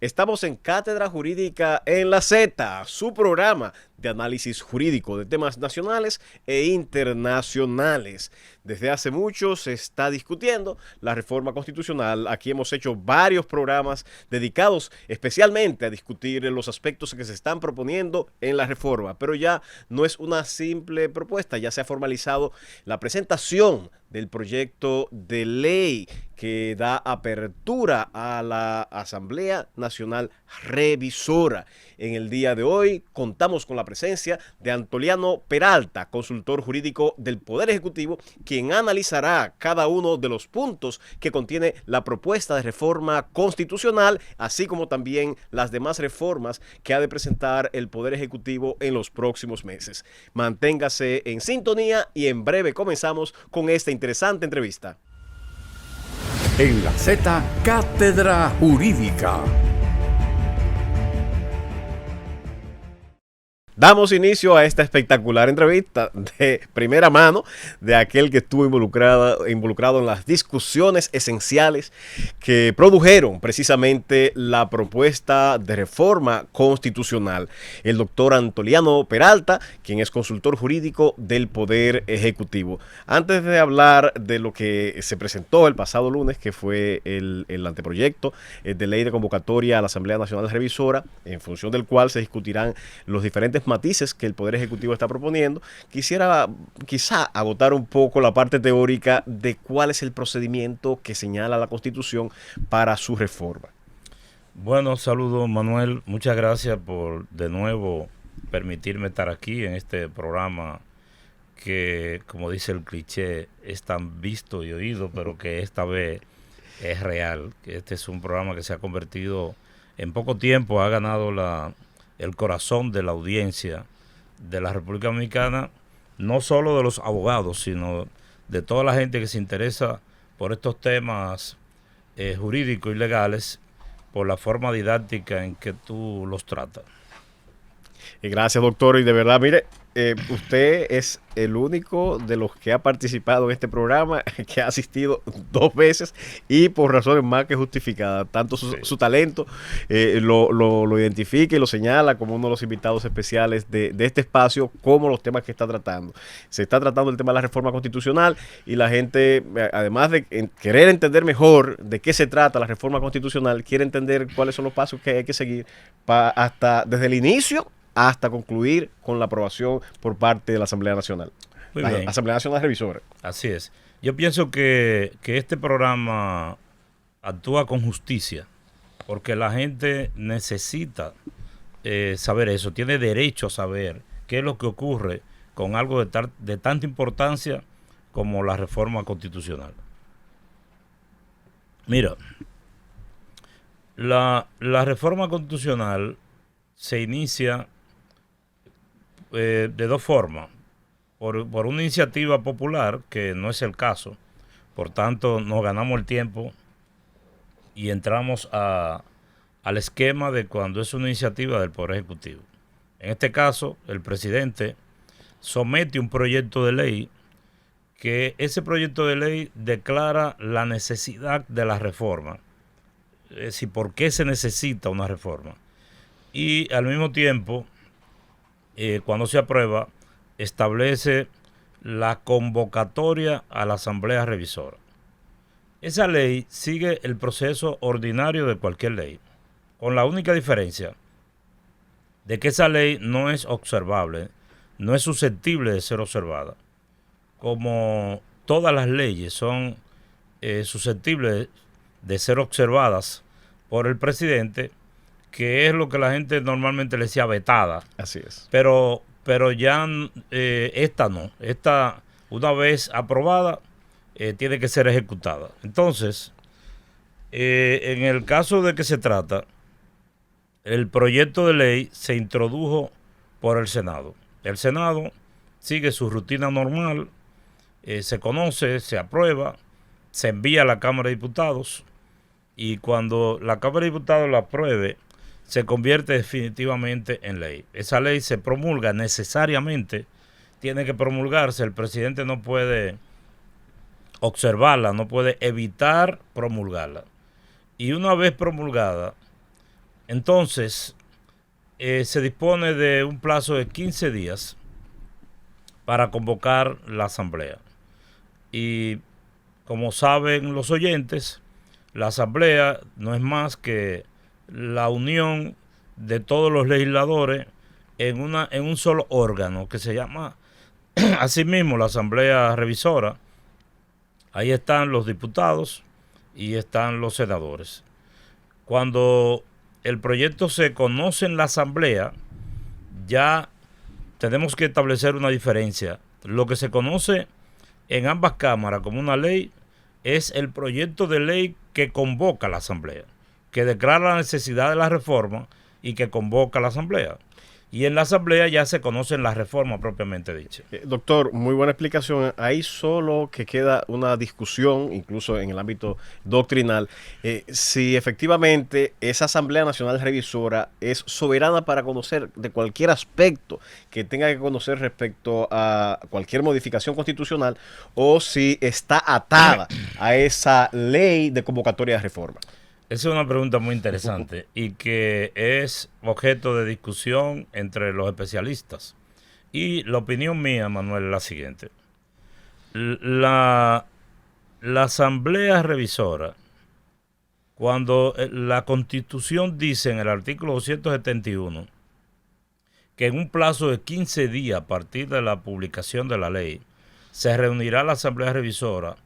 Estamos en Cátedra Jurídica en la Z, su programa de análisis jurídico de temas nacionales e internacionales. Desde hace mucho se está discutiendo la reforma constitucional. Aquí hemos hecho varios programas dedicados especialmente a discutir los aspectos que se están proponiendo en la reforma, pero ya no es una simple propuesta, ya se ha formalizado la presentación del proyecto de ley que da apertura a la Asamblea Nacional Revisora. En el día de hoy contamos con la presencia de Antoliano Peralta, consultor jurídico del Poder Ejecutivo, quien analizará cada uno de los puntos que contiene la propuesta de reforma constitucional, así como también las demás reformas que ha de presentar el Poder Ejecutivo en los próximos meses. Manténgase en sintonía y en breve comenzamos con esta interesante entrevista. En la Z, Cátedra Jurídica. Damos inicio a esta espectacular entrevista de primera mano de aquel que estuvo involucrado en las discusiones esenciales que produjeron precisamente la propuesta de reforma constitucional. El doctor Antoliano Peralta, quien es consultor jurídico del Poder Ejecutivo. Antes de hablar de lo que se presentó el pasado lunes, que fue el anteproyecto de ley de convocatoria a la Asamblea Nacional Revisora, en función del cual se discutirán los diferentes matices que el Poder Ejecutivo está proponiendo, quisiera quizá agotar un poco la parte teórica de cuál es el procedimiento que señala la Constitución para su reforma. Bueno, saludos Manuel, muchas gracias por de nuevo permitirme estar aquí en este programa que, como dice el cliché, es tan visto y oído, pero que esta vez es real. Este es un programa que se ha convertido, en poco tiempo ha ganado el corazón de la audiencia de la República Dominicana, no solo de los abogados, sino de toda la gente que se interesa por estos temas jurídicos y legales, por la forma didáctica en que tú los tratas. Gracias, doctor, y de verdad, mire, usted es el único de los que ha participado en este programa que ha asistido 2 veces y por razones más que justificadas. Tanto su talento lo identifica y lo señala como uno de los invitados especiales de este espacio, como los temas que está tratando. Se está tratando el tema de la reforma constitucional y la gente, además de querer entender mejor de qué se trata la reforma constitucional, quiere entender cuáles son los pasos que hay que seguir hasta desde el inicio hasta concluir con la aprobación por parte de la Asamblea Nacional. Muy bien. Asamblea Nacional Revisora. Así es. Yo pienso que este programa actúa con justicia, porque la gente necesita saber eso, tiene derecho a saber qué es lo que ocurre con algo de tanta importancia como la reforma constitucional. Mira, la reforma constitucional se inicia de 2 formas. Por una iniciativa popular, que no es el caso, por tanto nos ganamos el tiempo y entramos al esquema de cuando es una iniciativa del Poder Ejecutivo. En este caso, el presidente somete un proyecto de ley, que ese proyecto de ley declara la necesidad de la reforma, es decir, por qué se necesita una reforma. Y al mismo tiempo, cuando se aprueba, establece la convocatoria a la Asamblea Revisora. Esa ley sigue el proceso ordinario de cualquier ley, con la única diferencia de que esa ley no es observable, no es susceptible de ser observada. Como todas las leyes son susceptibles de ser observadas por el presidente, que es lo que la gente normalmente le decía vetada. Así es. Pero ya esta no. Esta, una vez aprobada, tiene que ser ejecutada. Entonces, en el caso de que se trata, el proyecto de ley se introdujo por el Senado. El Senado sigue su rutina normal, se conoce, se aprueba, se envía a la Cámara de Diputados y cuando la Cámara de Diputados la apruebe, se convierte definitivamente en ley. Esa ley se promulga necesariamente, tiene que promulgarse, el presidente no puede observarla, no puede evitar promulgarla. Y una vez promulgada, Entonces, se dispone de un plazo de 15 días para convocar la asamblea. Y como saben los oyentes, la asamblea no es más que la unión de todos los legisladores en un solo órgano que se llama asimismo la asamblea revisora. Ahí están los diputados y están los senadores. Cuando el proyecto se conoce en la asamblea, ya tenemos que establecer una diferencia. Lo que se conoce en ambas cámaras como una ley es el proyecto de ley que convoca la asamblea, que declara la necesidad de la reforma y que convoca la asamblea. Y en la asamblea ya se conocen las reformas propiamente dichas. Doctor, muy buena explicación. Ahí solo que queda una discusión, incluso en el ámbito doctrinal, si efectivamente esa Asamblea Nacional Revisora es soberana para conocer de cualquier aspecto que tenga que conocer respecto a cualquier modificación constitucional, o si está atada a esa ley de convocatoria de reforma. Esa es una pregunta muy interesante y que es objeto de discusión entre los especialistas. Y la opinión mía, Manuel, es la siguiente. La asamblea revisora, cuando la Constitución dice en el artículo 271 que en un plazo de 15 días a partir de la publicación de la ley se reunirá la asamblea revisora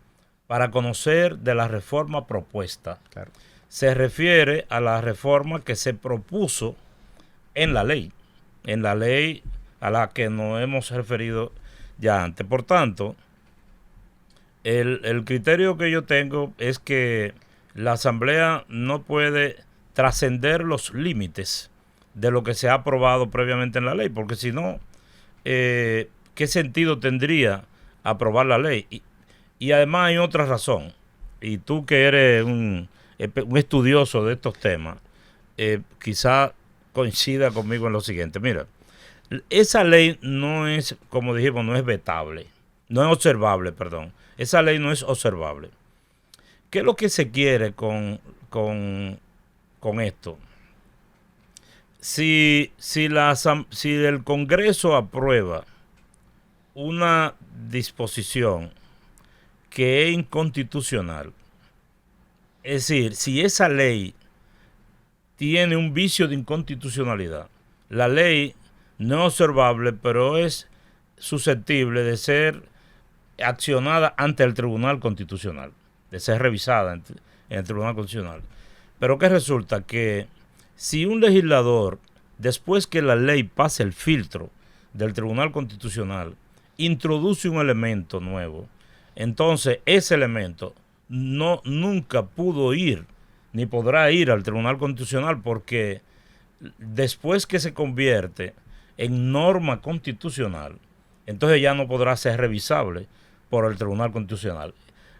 para conocer de la reforma propuesta. Claro. Se refiere a la reforma que se propuso en la ley a la que nos hemos referido ya antes. Por tanto, el criterio que yo tengo es que la Asamblea no puede trascender los límites de lo que se ha aprobado previamente en la ley, porque si no, ¿qué sentido tendría aprobar la ley? Y además hay otra razón, y tú que eres un estudioso de estos temas, quizá coincida conmigo en lo siguiente. Mira, esa ley no es, como dijimos, no es vetable, no es observable, perdón. Esa ley no es observable. ¿Qué es lo que se quiere con esto? Si el Congreso aprueba una disposición que es inconstitucional, es decir, si esa ley tiene un vicio de inconstitucionalidad, la ley no es observable, pero es susceptible de ser accionada ante el Tribunal Constitucional, de ser revisada en el Tribunal Constitucional. Pero ¿qué resulta? Que si un legislador, después que la ley pase el filtro del Tribunal Constitucional, introduce un elemento nuevo, entonces ese elemento nunca pudo ir ni podrá ir al Tribunal Constitucional, porque después que se convierte en norma constitucional, entonces ya no podrá ser revisable por el Tribunal Constitucional.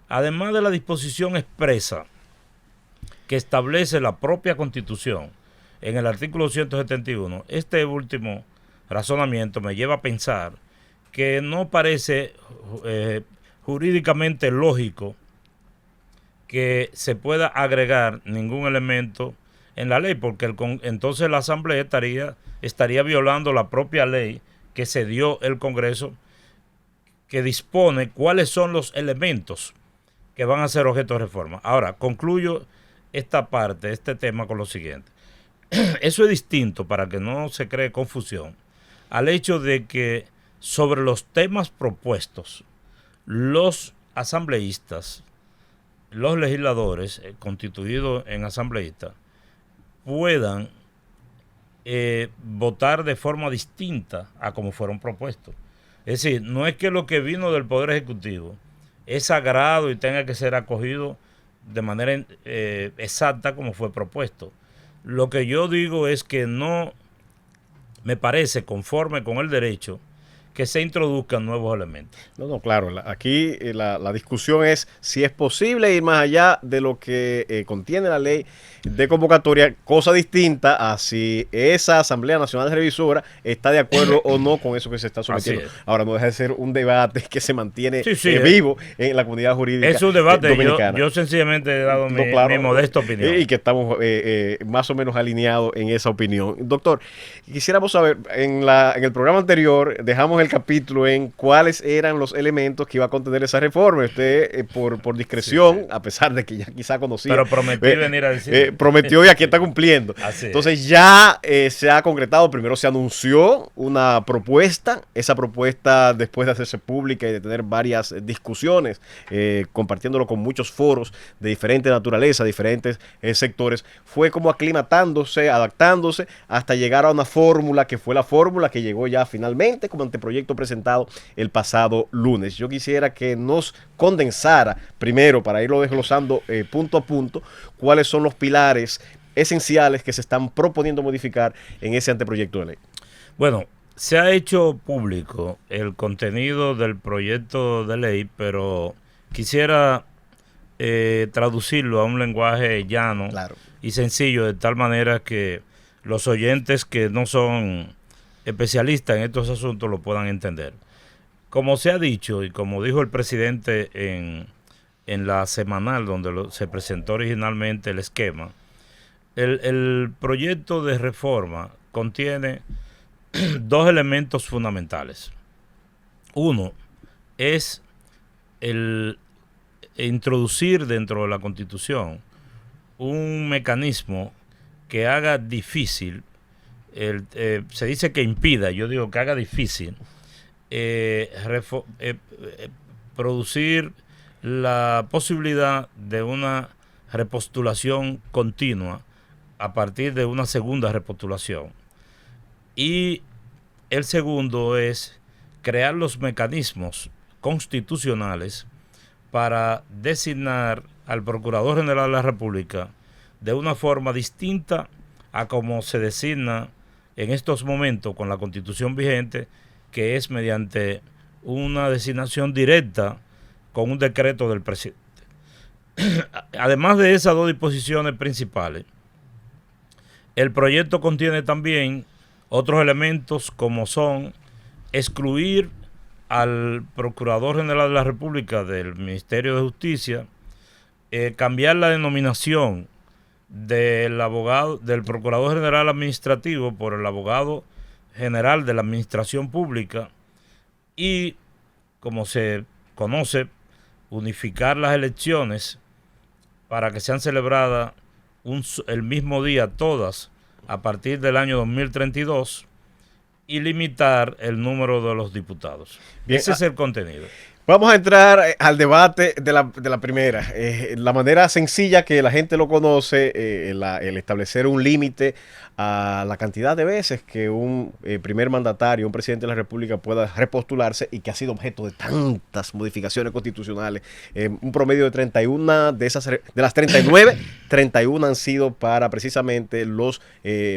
Además de la disposición expresa que establece la propia Constitución en el artículo 171, este último razonamiento me lleva a pensar que no parece jurídicamente lógico que se pueda agregar ningún elemento en la ley, porque entonces la Asamblea estaría violando la propia ley que se dio el Congreso, que dispone cuáles son los elementos que van a ser objeto de reforma. Ahora, concluyo esta parte, este tema, con lo siguiente. Eso es distinto, para que no se cree confusión, al hecho de que sobre los temas propuestos, los asambleístas, los legisladores constituidos en asambleístas, puedan votar de forma distinta a como fueron propuestos. Es decir, no es que lo que vino del Poder Ejecutivo es sagrado y tenga que ser acogido de manera exacta como fue propuesto. Lo que yo digo es que no me parece conforme con el derecho que se introduzcan nuevos elementos. No, claro, aquí la discusión es si es posible ir más allá de lo que contiene la ley de convocatoria, cosa distinta a si esa Asamblea Nacional Revisora está de acuerdo o no con eso que se está sometiendo. Ahora, no deja de ser un debate que se mantiene vivo en la comunidad jurídica es un debate dominicana. Yo sencillamente he dado mi modesta opinión. Y que estamos más o menos alineados en esa opinión. Doctor, quisiéramos saber, en el programa anterior dejamos el capítulo en cuáles eran los elementos que iba a contener esa reforma. Usted, por discreción, a pesar de que ya quizá conocía. Pero prometí venir a decir. Prometió y aquí está cumpliendo. Entonces ya se ha concretado. Primero se anunció una propuesta. Esa propuesta, después de hacerse pública y de tener varias discusiones, compartiéndolo con muchos foros de diferente naturaleza, diferentes sectores, fue como aclimatándose, adaptándose, hasta llegar a una fórmula que fue la fórmula que llegó ya finalmente como anteproyecto presentado el pasado lunes. Yo quisiera que nos condensara primero, para irlo desglosando punto a punto, cuáles son los pilares esenciales que se están proponiendo modificar en ese anteproyecto de ley. Bueno, se ha hecho público el contenido del proyecto de ley, pero quisiera traducirlo a un lenguaje llano y sencillo, de tal manera que los oyentes que no son especialistas en estos asuntos lo puedan entender. Como se ha dicho y como dijo el presidente en la semanal donde se presentó originalmente el esquema, el proyecto de reforma contiene dos elementos fundamentales. Uno es el introducir dentro de la Constitución un mecanismo que haga difícil, se dice que impida, yo digo que haga difícil producir la posibilidad de una repostulación continua a partir de una segunda repostulación. Y el segundo es crear los mecanismos constitucionales para designar al Procurador General de la República de una forma distinta a como se designa en estos momentos con la Constitución vigente, que es mediante una designación directa con un decreto del presidente. Además de esas dos disposiciones principales, el proyecto contiene también otros elementos como son excluir al Procurador General de la República del Ministerio de Justicia, cambiar la denominación del Procurador General Administrativo por el Abogado General de la Administración Pública y, como se conoce, unificar las elecciones para que sean celebradas el mismo día todas a partir del año 2032 y limitar el número de los diputados. Bien, ese es el contenido. Vamos a entrar al debate de la primera. La manera sencilla que la gente lo conoce, el establecer un límite a la cantidad de veces que un primer mandatario, un presidente de la República pueda repostularse y que ha sido objeto de tantas modificaciones constitucionales. Un promedio de 31 de las 39, 31 han sido para precisamente los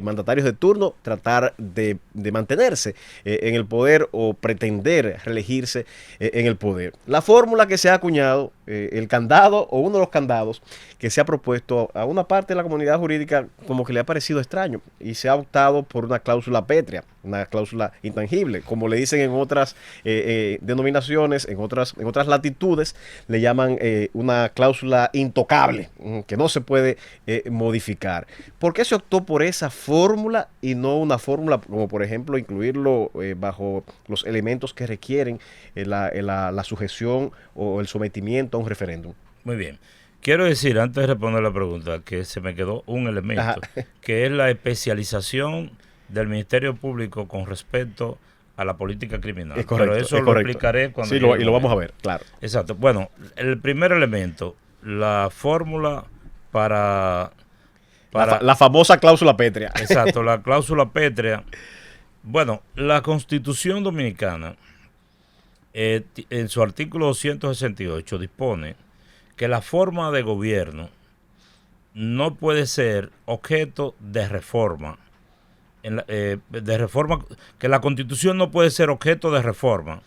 mandatarios de turno tratar de mantenerse en el poder o pretender reelegirse en el poder. La fórmula que se ha acuñado, el candado o uno de los candados que se ha propuesto a una parte de la comunidad jurídica como que le ha parecido extraño y se ha optado por una cláusula pétrea, una cláusula intangible, como le dicen en otras denominaciones, en otras latitudes, le llaman una cláusula intocable, que no se puede modificar. ¿Por qué se optó por esa fórmula y no una fórmula como, por ejemplo, incluirlo bajo los elementos que requieren la sujeción o el sometimiento a un referéndum? Muy bien. Quiero decir, antes de responder la pregunta, que se me quedó un elemento, que es la especialización del Ministerio Público con respecto a la política criminal. Es correcto, pero eso lo explicaré cuando... Sí, y lo vamos a ver, claro. Exacto. Bueno, el primer elemento, la fórmula para la famosa cláusula pétrea. Exacto, la cláusula pétrea. Bueno, la Constitución Dominicana, en su artículo 268, dispone que la forma de gobierno no puede ser objeto de reforma de reforma, que la Constitución no puede ser objeto de reforma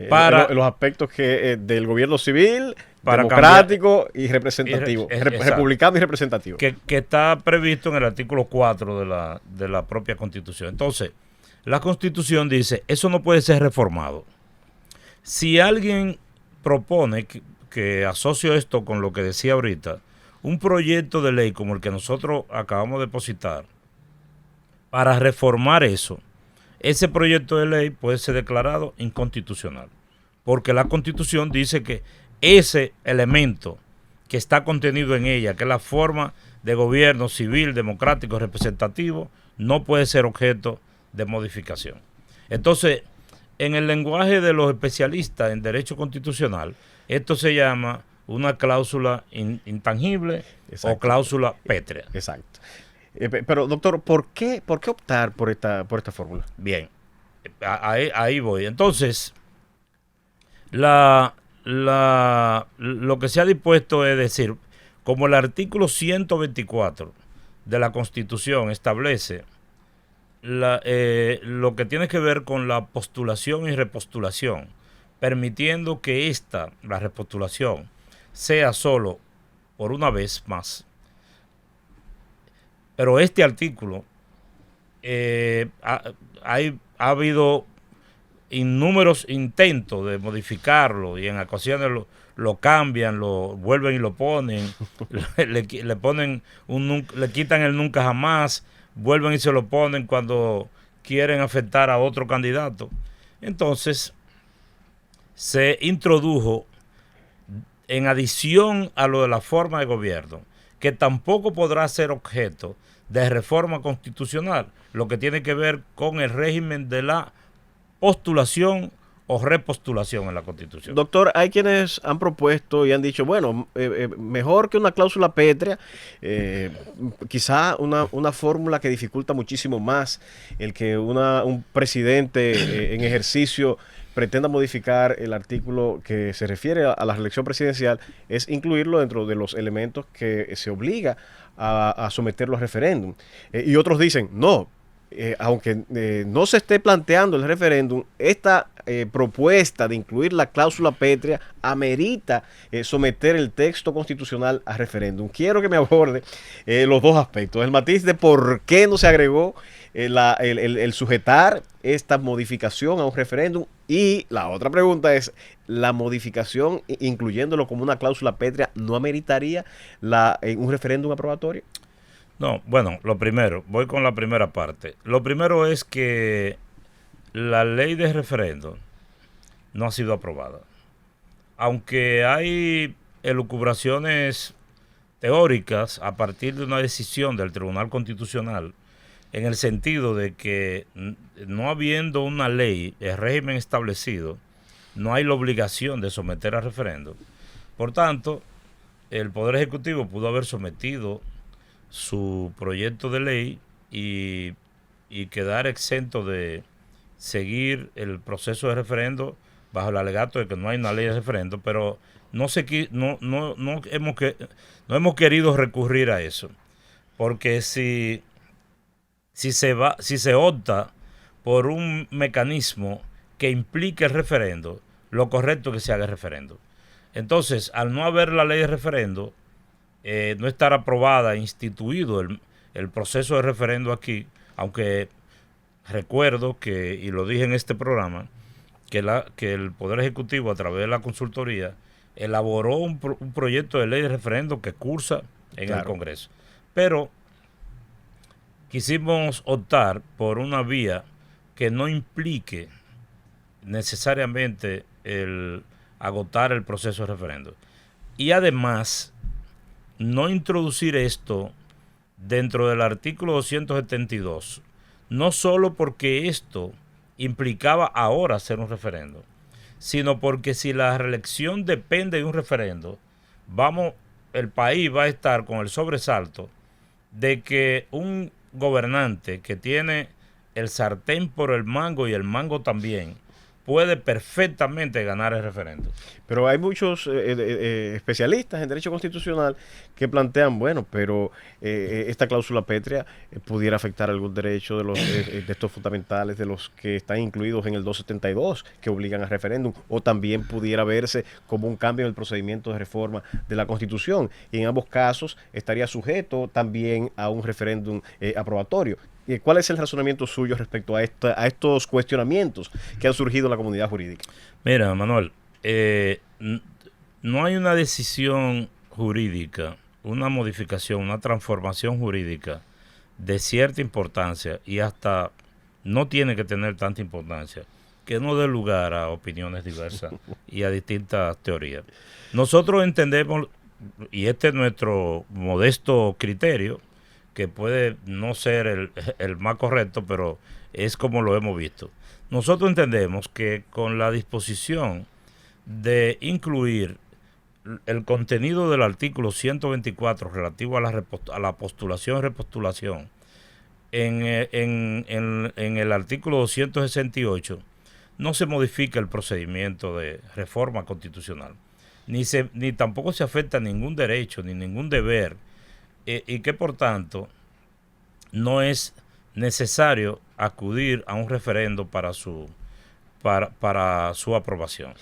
Para los aspectos del gobierno civil, democrático y representativo, republicano y representativo. Que está previsto en el artículo 4 de la propia Constitución. Entonces, la Constitución dice, eso no puede ser reformado. Si alguien propone, que asocio esto con lo que decía ahorita, un proyecto de ley como el que nosotros acabamos de depositar, para reformar eso, ese proyecto de ley puede ser declarado inconstitucional, porque la Constitución dice que ese elemento que está contenido en ella, que es la forma de gobierno civil, democrático, representativo, no puede ser objeto de modificación. Entonces, en el lenguaje de los especialistas en derecho constitucional, esto se llama una cláusula intangible. Exacto. O cláusula pétrea. Exacto. Pero, doctor, ¿por qué optar por esta fórmula? Bien, ahí voy. Entonces, lo que se ha dispuesto es decir, como el artículo 124 de la Constitución establece lo que tiene que ver con la postulación y repostulación, permitiendo que la repostulación, sea solo por una vez más. Pero este artículo ha habido innúmeros intentos de modificarlo y en ocasiones lo cambian, lo vuelven y lo ponen, le ponen le quitan el nunca jamás, vuelven y se lo ponen cuando quieren afectar a otro candidato. Entonces se introdujo, en adición a lo de la forma de gobierno, que tampoco podrá ser objeto de reforma constitucional, lo que tiene que ver con el régimen de la postulación o repostulación en la Constitución. Doctor, hay quienes han propuesto y han dicho, bueno, mejor que una cláusula pétrea, quizá una fórmula que dificulta muchísimo más el que un presidente en ejercicio pretenda modificar el artículo que se refiere a la reelección presidencial, es incluirlo dentro de los elementos que se obliga a someterlo a referéndum. Y otros dicen, no, aunque no se esté planteando el referéndum, esta propuesta de incluir la cláusula pétrea amerita someter el texto constitucional a referéndum. Quiero que me aborde los dos aspectos, el matiz de por qué no se agregó el sujetar esta modificación a un referéndum, y la otra pregunta es, ¿la modificación, incluyéndolo como una cláusula pétrea, no ameritaría un referéndum aprobatorio? No, bueno, lo primero, voy con la primera parte. Lo primero es que la ley de referéndum no ha sido aprobada. Aunque hay elucubraciones teóricas a partir de una decisión del Tribunal Constitucional, en el sentido de que no habiendo una ley, el régimen establecido, no hay la obligación de someter a referéndum. Por tanto, el Poder Ejecutivo pudo haber sometido su proyecto de ley y quedar exento de seguir el proceso de referendo bajo el alegato de que no hay una ley de referendo, pero no hemos querido recurrir a eso, porque si se opta por un mecanismo que implique el referendo, lo correcto es que se haga el referendo. Entonces, al no haber la ley de referendo, no estar aprobada, instituido el proceso de referendo aquí, aunque recuerdo y lo dije en este programa, que el Poder Ejecutivo, a través de la consultoría, elaboró un proyecto de ley de referendo que cursa en el Congreso. Pero quisimos optar por una vía que no implique necesariamente el agotar el proceso de referendo. Y además, no introducir esto dentro del artículo 272, no solo porque esto implicaba ahora hacer un referendo, sino porque si la reelección depende de un referendo, el país va a estar con el sobresalto de que un gobernante que tiene el sartén por el mango y el mango también, puede perfectamente ganar el referéndum. Pero hay muchos especialistas en derecho constitucional que plantean, bueno, pero esta cláusula pétrea pudiera afectar algún derecho de estos fundamentales, de los que están incluidos en el 272, que obligan a referéndum, o también pudiera verse como un cambio en el procedimiento de reforma de la Constitución. Y en ambos casos estaría sujeto también a un referéndum aprobatorio. ¿Cuál es el razonamiento suyo respecto a estos cuestionamientos que han surgido en la comunidad jurídica? Mira, Manuel, no hay una decisión jurídica, una modificación, una transformación jurídica de cierta importancia y hasta no tiene que tener tanta importancia que no dé lugar a opiniones diversas y a distintas teorías. Nosotros entendemos, y este es nuestro modesto criterio, que puede no ser el más correcto, pero es como lo hemos visto. Nosotros entendemos que con la disposición de incluir el contenido del artículo 124 relativo a la postulación y repostulación en el artículo 268, no se modifica el procedimiento de reforma constitucional, ni tampoco se afecta ningún derecho ni ningún deber, y que por tanto no es necesario acudir a un referendo para su aprobación.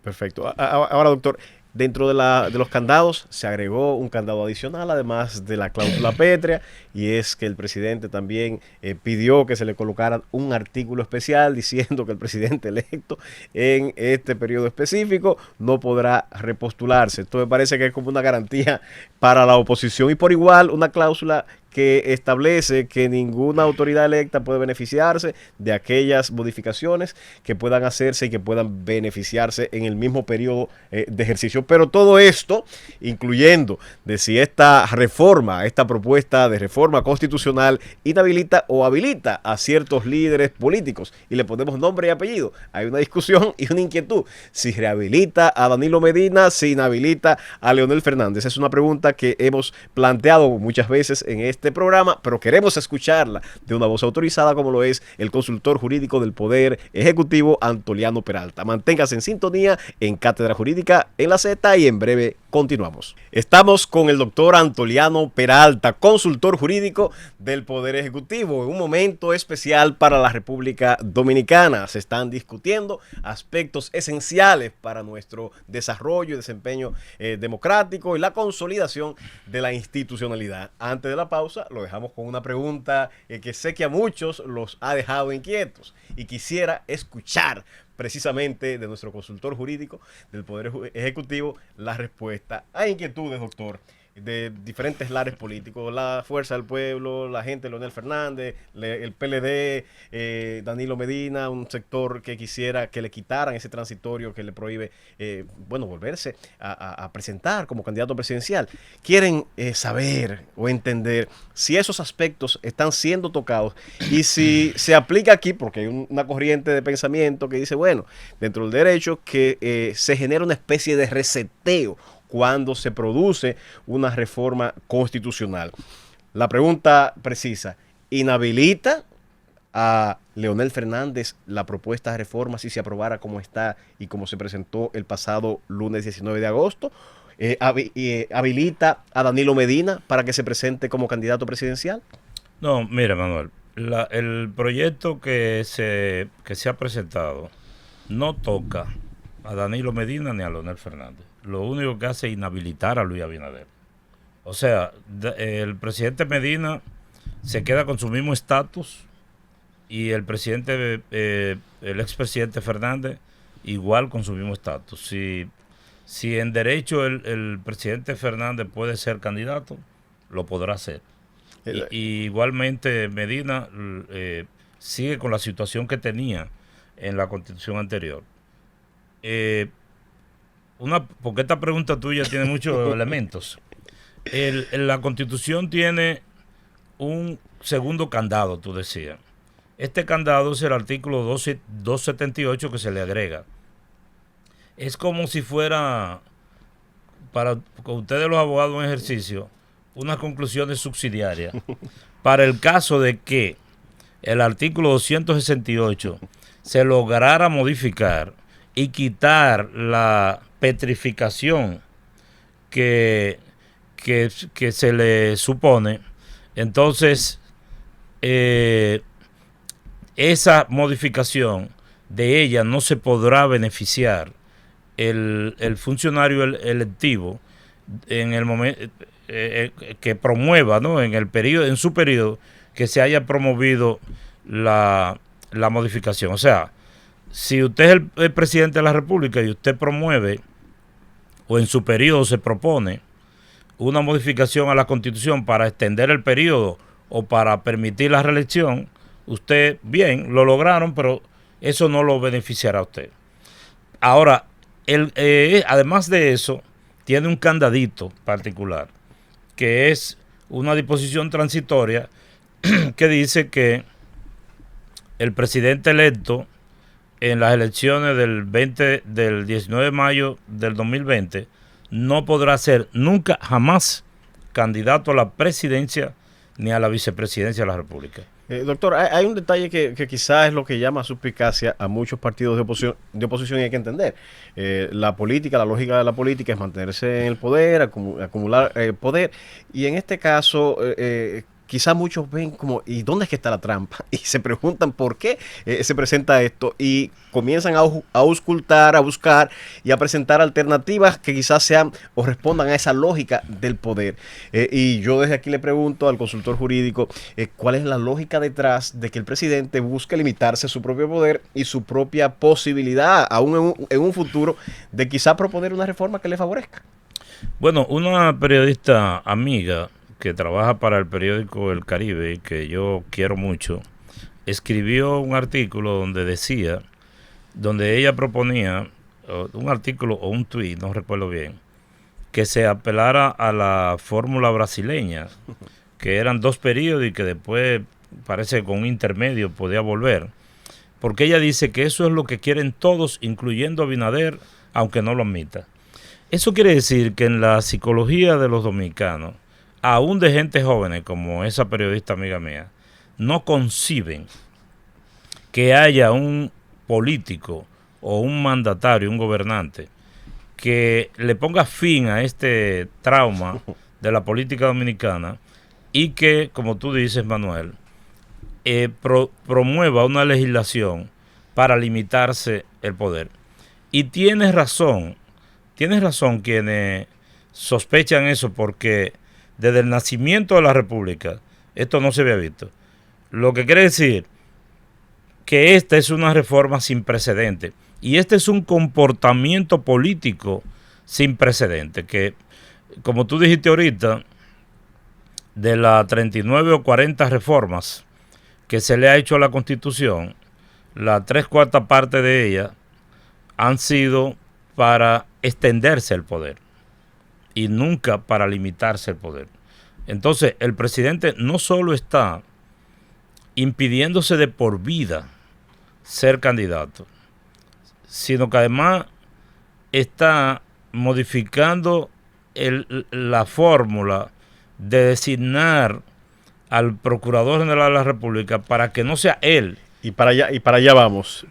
Perfecto. Ahora, doctor, dentro de los candados se agregó un candado adicional, además de la cláusula pétrea, y es que el presidente también pidió que se le colocara un artículo especial diciendo que el presidente electo en este periodo específico no podrá repostularse. Esto me parece que es como una garantía para la oposición y por igual una cláusula que establece que ninguna autoridad electa puede beneficiarse de aquellas modificaciones que puedan hacerse y que puedan beneficiarse en el mismo periodo de ejercicio. Pero todo esto, incluyendo de si esta propuesta de reforma constitucional inhabilita o habilita a ciertos líderes políticos, y le ponemos nombre y apellido. Hay una discusión y una inquietud. Si rehabilita a Danilo Medina, si inhabilita a Leonel Fernández. Es una pregunta que hemos planteado muchas veces en este programa, pero queremos escucharla de una voz autorizada como lo es el consultor jurídico del Poder Ejecutivo, Antoliano Peralta. Manténgase en sintonía en Cátedra Jurídica en la Z y en breve continuamos. Estamos con el doctor Antoliano Peralta, consultor jurídico del Poder Ejecutivo, en un momento especial para la República Dominicana. Se están discutiendo aspectos esenciales para nuestro desarrollo y desempeño democrático y la consolidación de la institucionalidad. Antes de la pausa, lo dejamos con una pregunta que sé que a muchos los ha dejado inquietos y quisiera escuchar precisamente de nuestro consultor jurídico del Poder Ejecutivo la respuesta. Hay inquietudes, doctor, de diferentes lares políticos, la Fuerza del Pueblo, la gente de Leonel Fernández, el PLD, Danilo Medina, un sector que quisiera que le quitaran ese transitorio que le prohíbe, volverse a presentar como candidato presidencial. Quieren saber o entender si esos aspectos están siendo tocados y si se aplica aquí, porque hay una corriente de pensamiento que dice, bueno, dentro del derecho que se genera una especie de reseteo cuando se produce una reforma constitucional. La pregunta precisa, ¿inhabilita a Leonel Fernández la propuesta de reforma si se aprobara como está y como se presentó el pasado lunes 19 de agosto? ¿Habilita a Danilo Medina para que se presente como candidato presidencial? No, mira, Manuel, el proyecto que se ha presentado no toca a Danilo Medina ni a Leonel Fernández. Lo único que hace es inhabilitar a Luis Abinader. O sea, el presidente Medina se queda con su mismo estatus y el expresidente Fernández igual con su mismo estatus. Si en derecho el presidente Fernández puede ser candidato, lo podrá hacer. Y igualmente Medina sigue con la situación que tenía en la constitución anterior. Porque esta pregunta tuya tiene muchos elementos. La Constitución tiene un segundo candado, tú decías. Este candado es el artículo 278 que se le agrega. Es como si fuera, para ustedes los abogados en ejercicio, unas conclusiones subsidiarias. Para el caso de que el artículo 268 se lograra modificar y quitar la petrificación que se le supone, entonces esa modificación de ella no se podrá beneficiar el funcionario electivo en el momento que promueva, ¿no?, en el periodo, en su periodo, que se haya promovido la modificación. O sea, si usted es el presidente de la República y usted promueve o en su periodo se propone una modificación a la Constitución para extender el periodo o para permitir la reelección, usted, bien, lo lograron, pero eso no lo beneficiará a usted. Ahora, además de eso, tiene un candadito particular, que es una disposición transitoria que dice que el presidente electo en las elecciones del 19 de mayo del 2020 no podrá ser nunca, jamás, candidato a la presidencia ni a la vicepresidencia de la República. Doctor, hay un detalle que quizás es lo que llama suspicacia a muchos partidos de oposición y hay que entender. La política, la lógica de la política es mantenerse en el poder, acumular poder, y en este caso quizás muchos ven como, ¿y dónde es que está la trampa? Y se preguntan por qué se presenta esto y comienzan a auscultar, a buscar y a presentar alternativas que quizás sean o respondan a esa lógica del poder. Y yo desde aquí le pregunto al consultor jurídico, ¿cuál es la lógica detrás de que el presidente busque limitarse su propio poder y su propia posibilidad, aún en un futuro, de quizás proponer una reforma que le favorezca? Bueno, una periodista amiga que trabaja para el periódico El Caribe, que yo quiero mucho, escribió un artículo donde ella proponía, un artículo o un tuit, no recuerdo bien, que se apelara a la fórmula brasileña, que eran 2 periodos y que después parece que con un intermedio podía volver, porque ella dice que eso es lo que quieren todos, incluyendo Abinader, aunque no lo admita. Eso quiere decir que en la psicología de los dominicanos, aún de gente jóvenes como esa periodista amiga mía, no conciben que haya un político o un mandatario, un gobernante, que le ponga fin a este trauma de la política dominicana y que, como tú dices, Manuel, promueva una legislación para limitarse el poder. Y tienes razón quienes sospechan eso, porque desde el nacimiento de la República esto no se había visto. Lo que quiere decir que esta es una reforma sin precedentes y este es un comportamiento político sin precedentes, que, como tú dijiste ahorita, de las 39 o 40 reformas que se le ha hecho a la Constitución, la 3/4 parte de ellas han sido para extenderse el poder y nunca para limitarse el poder. Entonces, el presidente no solo está impidiéndose de por vida ser candidato, sino que además está modificando la fórmula de designar al Procurador General de la República para que no sea él. Y para allá vamos.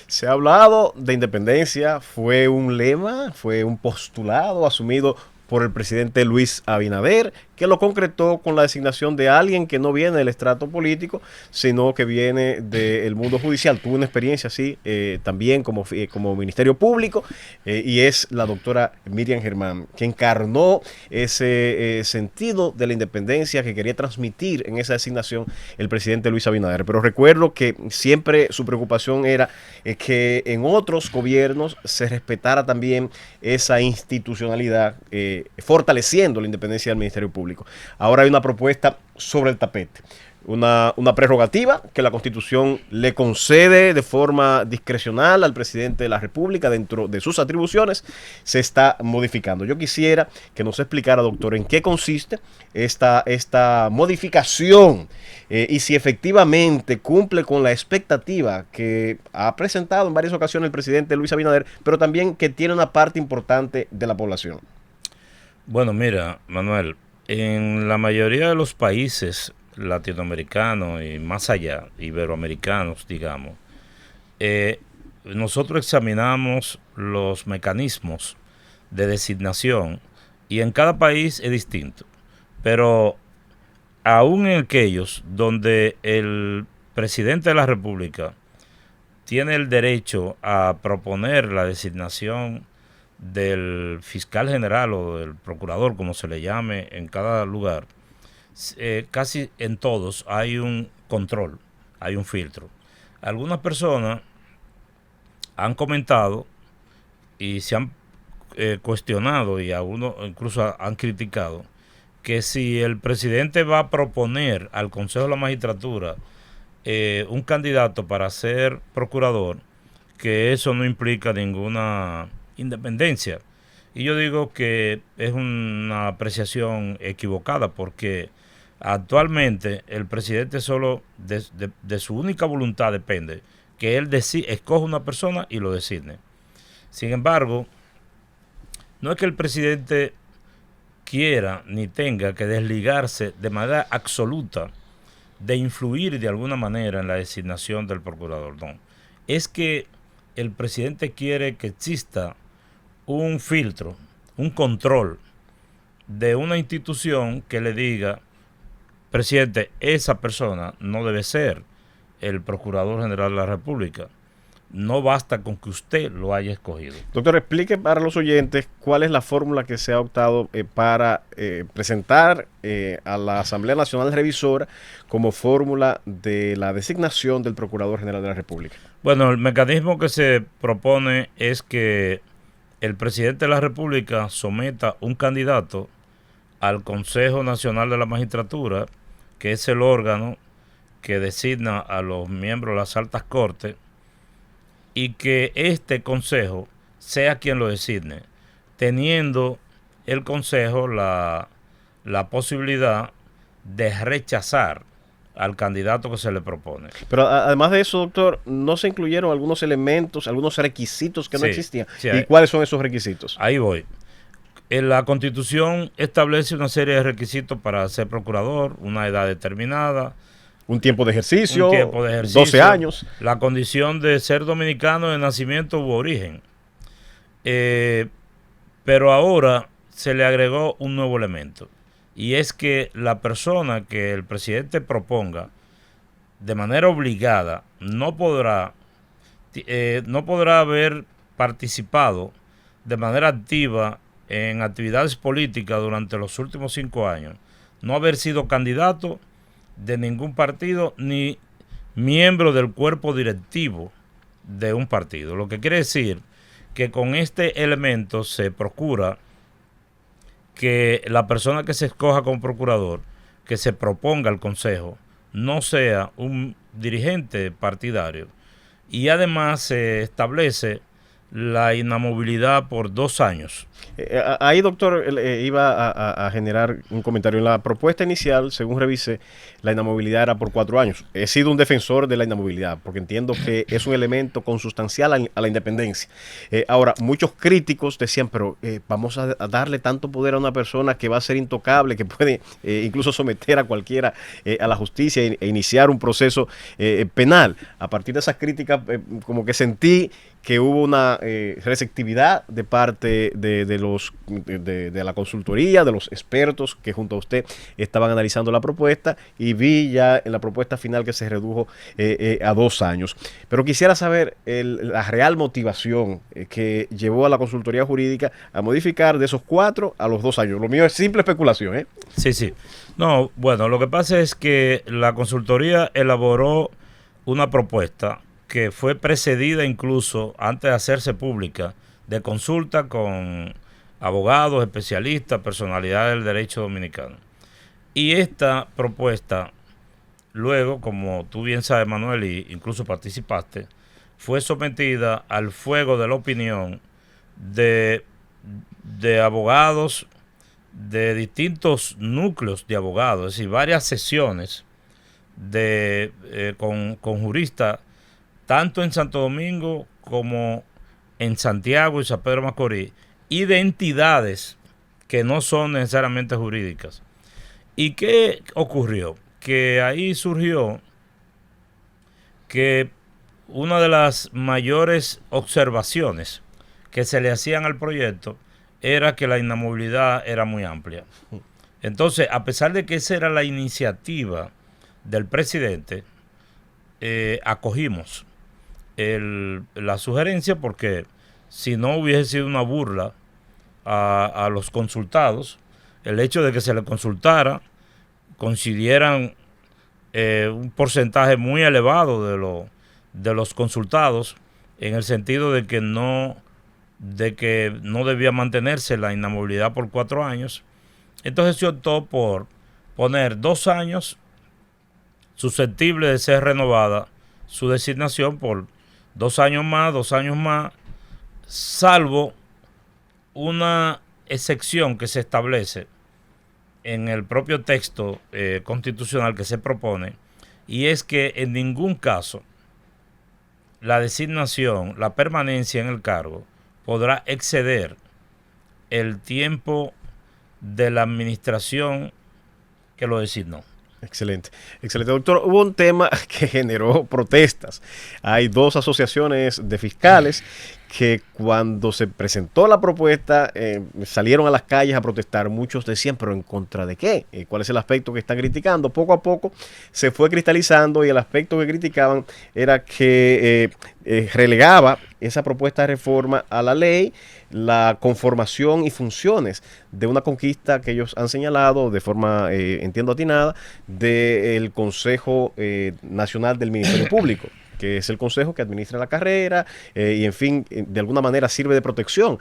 Se ha hablado de independencia, fue un lema, fue un postulado asumido por el presidente Luis Abinader, que lo concretó con la designación de alguien que no viene del estrato político, sino que viene del mundo judicial. Tuvo una experiencia así también como Ministerio Público, y es la doctora Miriam Germán, que encarnó ese sentido de la independencia que quería transmitir en esa designación el presidente Luis Abinader. Pero recuerdo que siempre su preocupación era que en otros gobiernos se respetara también esa institucionalidad, fortaleciendo la independencia del Ministerio Público. Ahora hay una propuesta sobre el tapete, una prerrogativa que la Constitución le concede de forma discrecional al presidente de la República dentro de sus atribuciones, se está modificando. Yo quisiera que nos explicara, doctor, en qué consiste esta modificación y si efectivamente cumple con la expectativa que ha presentado en varias ocasiones el presidente Luis Abinader, pero también que tiene una parte importante de la población. Bueno, mira, Manuel, en la mayoría de los países latinoamericanos y más allá, iberoamericanos, digamos, nosotros examinamos los mecanismos de designación y en cada país es distinto. Pero aún en aquellos donde el presidente de la República tiene el derecho a proponer la designación del fiscal general o del procurador, como se le llame en cada lugar, casi en todos hay un control, hay un filtro. Algunas personas han comentado y se han cuestionado y algunos incluso han criticado que si el presidente va a proponer al Consejo de la Magistratura un candidato para ser procurador, que eso no implica ninguna independencia. Y yo digo que es una apreciación equivocada, porque actualmente el presidente solo de su única voluntad depende que él escoja una persona y lo designe. Sin embargo, no es que el presidente quiera ni tenga que desligarse de manera absoluta de influir de alguna manera en la designación del procurador. No, es que el presidente quiere que exista un filtro, un control de una institución que le diga: presidente, esa persona no debe ser el Procurador General de la República. No basta con que usted lo haya escogido. Doctor, explique para los oyentes cuál es la fórmula que se ha optado para presentar a la Asamblea Nacional Revisora como fórmula de la designación del Procurador General de la República. Bueno, el mecanismo que se propone es que el presidente de la República someta un candidato al Consejo Nacional de la Magistratura, que es el órgano que designa a los miembros de las altas cortes, y que este consejo sea quien lo designe, teniendo el consejo la posibilidad de rechazar al candidato que se le propone. Pero además de eso, doctor, ¿no se incluyeron algunos elementos, algunos requisitos que no existían? Sí, ¿Y cuáles son esos requisitos? Ahí voy. La Constitución establece una serie de requisitos para ser procurador: una edad determinada, un tiempo de ejercicio, 12 años. La condición de ser dominicano de nacimiento u origen. Pero ahora se le agregó un nuevo elemento, y es que la persona que el presidente proponga de manera obligada no podrá haber participado de manera activa en actividades políticas durante los últimos 5 años, no haber sido candidato de ningún partido ni miembro del cuerpo directivo de un partido. Lo que quiere decir que con este elemento se procura que la persona que se escoja como procurador, que se proponga al consejo, no sea un dirigente partidario. Y además se establece la inamovilidad por 2 años. Ahí, doctor, iba a generar un comentario. En la propuesta inicial, según revisé, la inamovilidad era por 4 años. He sido un defensor de la inamovilidad porque entiendo que es un elemento consustancial a la independencia. Ahora, muchos críticos decían, pero vamos a darle tanto poder a una persona que va a ser intocable, que puede incluso someter a cualquiera a la justicia e iniciar un proceso penal. A partir de esas críticas, como que sentí que hubo una receptividad de parte de la consultoría, de los expertos que junto a usted estaban analizando la propuesta, y vi ya en la propuesta final que se redujo a 2 años. Pero quisiera saber la real motivación que llevó a la consultoría jurídica a modificar de esos 4 a los 2 años. Lo mío es simple especulación, ¿eh? Sí. No, bueno, lo que pasa es que la consultoría elaboró una propuesta que fue precedida incluso, antes de hacerse pública, de consulta con abogados, especialistas, personalidades del derecho dominicano. Y esta propuesta, luego, como tú bien sabes, Manuel, y incluso participaste, fue sometida al fuego de la opinión de abogados de distintos núcleos de abogados, es decir, varias sesiones con juristas, tanto en Santo Domingo como en Santiago y San Pedro de Macorís, y de entidades que no son necesariamente jurídicas. ¿Y qué ocurrió? Que ahí surgió que una de las mayores observaciones que se le hacían al proyecto era que la inamovilidad era muy amplia. Entonces, a pesar de que esa era la iniciativa del presidente, acogimos la sugerencia, porque si no hubiese sido una burla a los consultados, el hecho de que se le consultara, consideraran un porcentaje muy elevado de los consultados, en el sentido de que no debía mantenerse la inamovilidad por 4 años. Entonces se optó por poner 2 años susceptible de ser renovada su designación por 2 años más, salvo una excepción que se establece en el propio texto constitucional que se propone, y es que en ningún caso la designación, la permanencia en el cargo, podrá exceder el tiempo de la administración que lo designó. Excelente, excelente, doctor. Hubo un tema que generó protestas. Hay 2 asociaciones de fiscales que cuando se presentó la propuesta salieron a las calles a protestar. Muchos decían, pero ¿en contra de qué? ¿Cuál es el aspecto que están criticando? Poco a poco se fue cristalizando, y el aspecto que criticaban era que relegaba esa propuesta de reforma a la ley la conformación y funciones de una conquista que ellos han señalado de forma, entiendo, atinada, del Consejo Nacional del Ministerio Público, que es el consejo que administra la carrera y, en fin, de alguna manera sirve de protección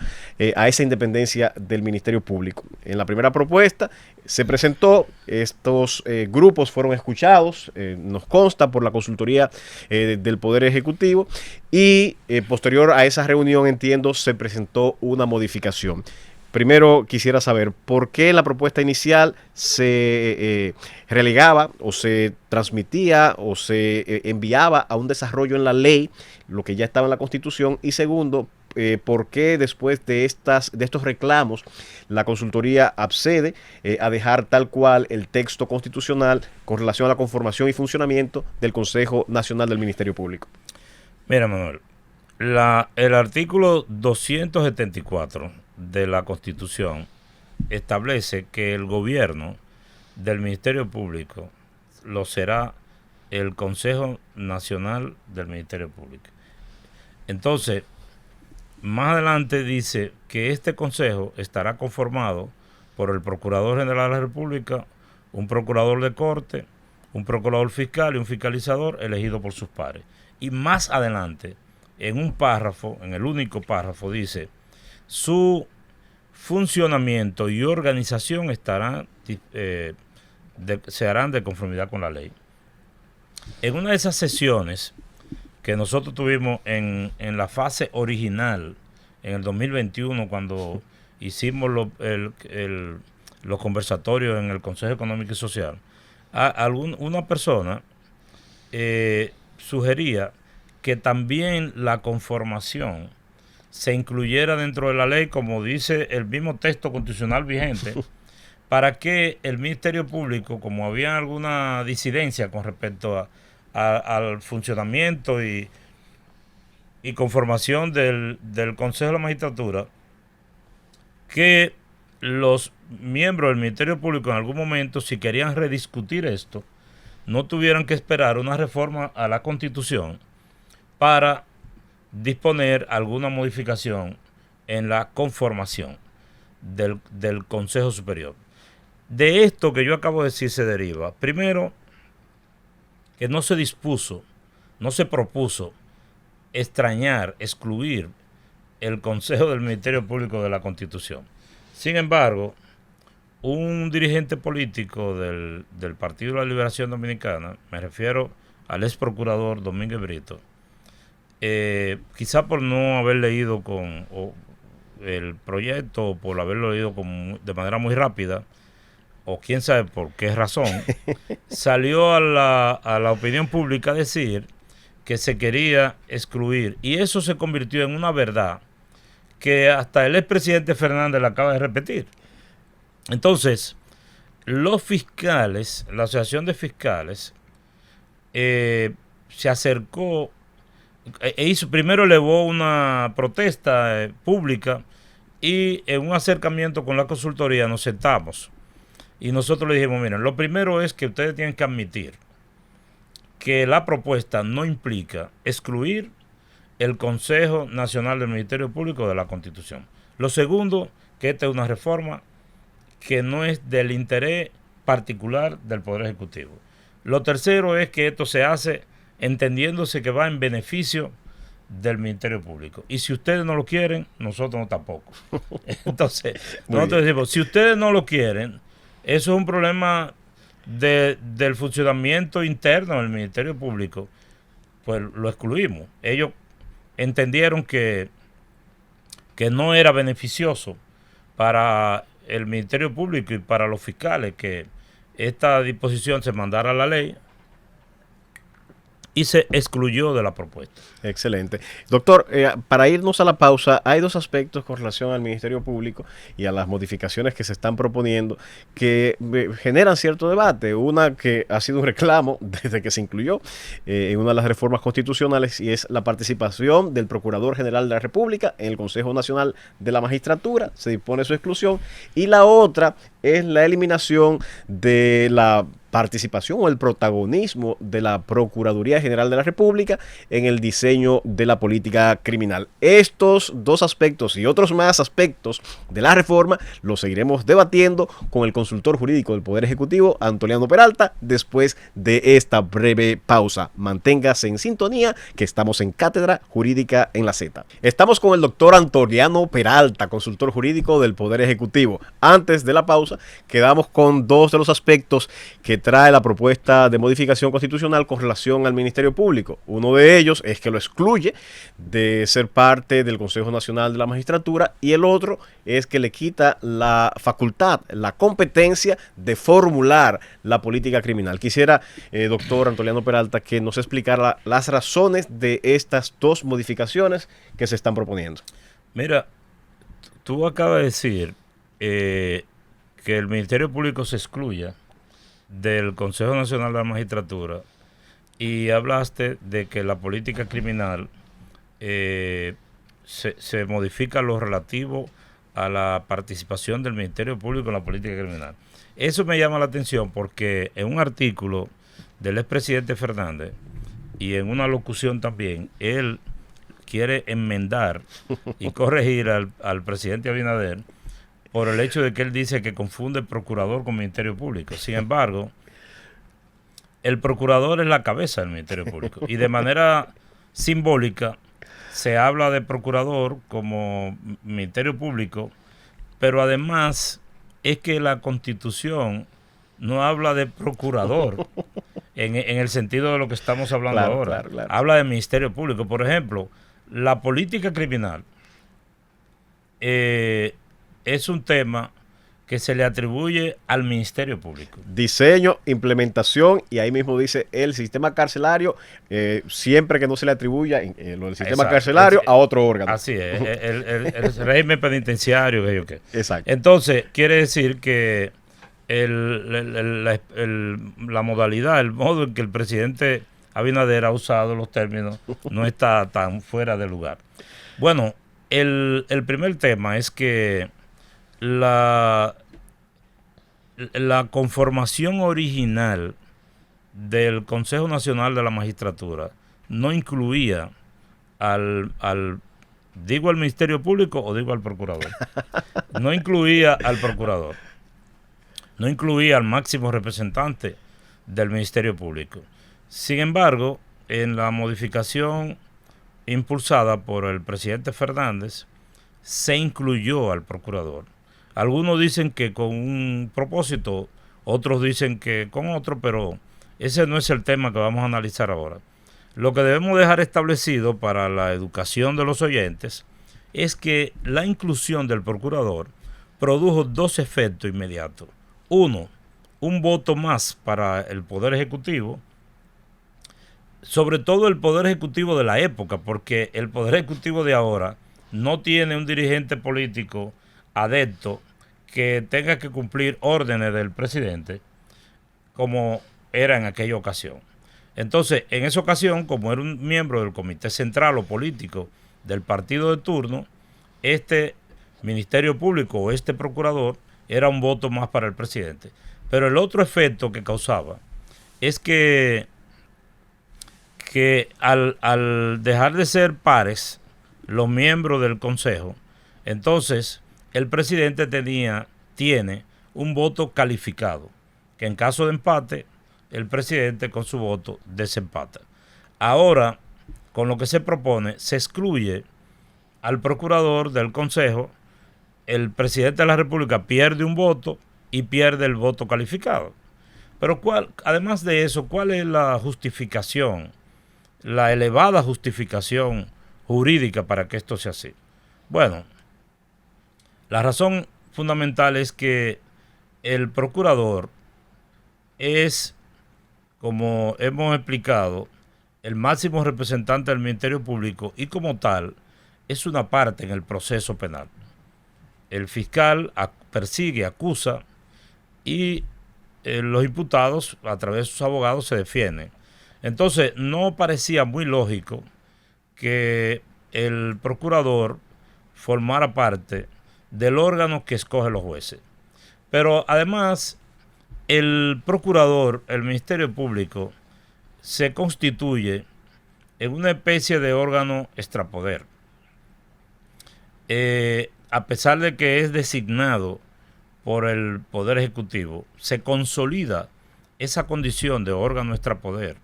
a esa independencia del Ministerio Público. En la primera propuesta se presentó, estos grupos fueron escuchados, nos consta, por la consultoría del Poder Ejecutivo, y posterior a esa reunión, entiendo, se presentó una modificación. Primero quisiera saber por qué la propuesta inicial se relegaba o se transmitía o se enviaba a un desarrollo en la ley, lo que ya estaba en la Constitución, y segundo, por qué después de estos reclamos la consultoría accede a dejar tal cual el texto constitucional con relación a la conformación y funcionamiento del Consejo Nacional del Ministerio Público. Mira, Manuel, el artículo 274 de la Constitución establece que el gobierno del Ministerio Público lo será el Consejo Nacional del Ministerio Público. Entonces, más adelante dice que este consejo estará conformado por el Procurador General de la República, un procurador de corte, un procurador fiscal y un fiscalizador elegido por sus pares. Y más adelante, en un párrafo, en el único párrafo, dice: su funcionamiento y organización se harán de conformidad con la ley. En una de esas sesiones que nosotros tuvimos en la fase original, en el 2021, cuando hicimos los conversatorios en el Consejo Económico y Social, una persona sugería que también la conformación se incluyera dentro de la ley, como dice el mismo texto constitucional vigente, para que el Ministerio Público, como había alguna disidencia con respecto al funcionamiento y conformación del Consejo de la Magistratura, que los miembros del Ministerio Público en algún momento, si querían rediscutir esto, no tuvieran que esperar una reforma a la Constitución para disponer alguna modificación en la conformación del Consejo Superior. De esto que yo acabo de decir se deriva, primero, que no se propuso excluir el Consejo del Ministerio Público de la Constitución. Sin embargo, un dirigente político del Partido de la Liberación Dominicana, me refiero al ex procurador Domínguez Brito, quizá por no haber leído el proyecto, o por haberlo leído de manera muy rápida, o quién sabe por qué razón, salió a la opinión pública a decir que se quería excluir, y eso se convirtió en una verdad que hasta el expresidente Fernández la acaba de repetir. Entonces, los fiscales, la asociación de fiscales, se acercó primero elevó una protesta pública y en un acercamiento con la consultoría nos sentamos y nosotros le dijimos, miren, lo primero es que ustedes tienen que admitir que la propuesta no implica excluir el Consejo Nacional del Ministerio Público de la Constitución. Lo segundo, que esta es una reforma que no es del interés particular del Poder Ejecutivo. Lo tercero es que esto se hace entendiéndose que va en beneficio del Ministerio Público. Y si ustedes no lo quieren, nosotros no tampoco. Entonces, nosotros decimos, si ustedes no lo quieren, eso es un problema del funcionamiento interno del Ministerio Público, pues lo excluimos. Ellos entendieron que no era beneficioso para el Ministerio Público y para los fiscales que esta disposición se mandara a la ley y se excluyó de la propuesta. Excelente. Doctor, para irnos a la pausa, hay dos aspectos con relación al Ministerio Público y a las modificaciones que se están proponiendo que generan cierto debate. Una que ha sido un reclamo desde que se incluyó en una de las reformas constitucionales y es la participación del Procurador General de la República en el Consejo Nacional de la Magistratura. Se dispone su exclusión. Y la otra es la eliminación de la participación o el protagonismo de la Procuraduría General de la República en el diseño de la política criminal. Estos dos aspectos y otros más aspectos de la reforma los seguiremos debatiendo con el consultor jurídico del Poder Ejecutivo, Antoliano Peralta, después de esta breve pausa. Manténgase en sintonía, que estamos en Cátedra Jurídica en la Z. Estamos con el doctor Antoliano Peralta, consultor jurídico del Poder Ejecutivo. Antes de la pausa, quedamos con dos de los aspectos que trae la propuesta de modificación constitucional con relación al Ministerio Público. Uno de ellos es que lo excluye de ser parte del Consejo Nacional de la Magistratura y el otro es que le quita la facultad, la competencia de formular la política criminal. Quisiera, doctor Antoliano Peralta, que nos explicara las razones de estas dos modificaciones que se están proponiendo. Mira, tú acabas de decir que el Ministerio Público se excluya del Consejo Nacional de la Magistratura y hablaste de que la política criminal se modifica lo relativo a la participación del Ministerio Público en la política criminal. Eso me llama la atención porque en un artículo del expresidente Fernández y en una locución también, él quiere enmendar y corregir al presidente Abinader por el hecho de que él dice que confunde procurador con Ministerio Público. Sin embargo, el procurador es la cabeza del Ministerio Público y de manera simbólica se habla de procurador como Ministerio Público, pero además es que la Constitución no habla de procurador en el sentido de lo que estamos hablando ahora. Claro. Habla de Ministerio Público. Por ejemplo, la política criminal es un tema que se le atribuye al Ministerio Público. Diseño, implementación, y ahí mismo dice el sistema carcelario, siempre que no se le atribuya lo del sistema carcelario a otro órgano. Así es, el régimen penitenciario. Exacto. Entonces, quiere decir que la modalidad, el modo en que el presidente Abinader ha usado los términos no está tan fuera de lugar. Bueno, el primer tema es que la conformación original del Consejo Nacional de la Magistratura no incluía digo al Ministerio Público o digo al procurador. No incluía al procurador. No incluía al máximo representante del Ministerio Público. Sin embargo, en la modificación impulsada por el presidente Fernández, se incluyó al procurador. Algunos dicen que con un propósito, otros dicen que con otro, pero ese no es el tema que vamos a analizar ahora. Lo que debemos dejar establecido para la educación de los oyentes es que la inclusión del procurador produjo dos efectos inmediatos. Uno, un voto más para el Poder Ejecutivo, sobre todo el Poder Ejecutivo de la época, porque el Poder Ejecutivo de ahora no tiene un dirigente político adepto que tenga que cumplir órdenes del presidente como era en aquella ocasión. Entonces, en esa ocasión, como era un miembro del comité central o político del partido de turno, este Ministerio Público o este procurador era un voto más para el presidente. Pero el otro efecto que causaba es que al dejar de ser pares los miembros del consejo, entonces el presidente tiene un voto calificado, que en caso de empate, el presidente con su voto desempata. Ahora, con lo que se propone, se excluye al procurador del consejo. El presidente de la República pierde un voto y pierde el voto calificado. Pero además de eso, ¿cuál es la justificación, la elevada justificación jurídica para que esto sea así? Bueno, la razón fundamental es que el procurador es, como hemos explicado, el máximo representante del Ministerio Público y como tal es una parte en el proceso penal. El fiscal persigue, acusa y los imputados a través de sus abogados se defienden. Entonces no parecía muy lógico que el procurador formara parte del órgano que escoge los jueces. Pero además el procurador, el Ministerio Público, se constituye en una especie de órgano extrapoder. A pesar de que es designado por el Poder Ejecutivo, se consolida esa condición de órgano extrapoder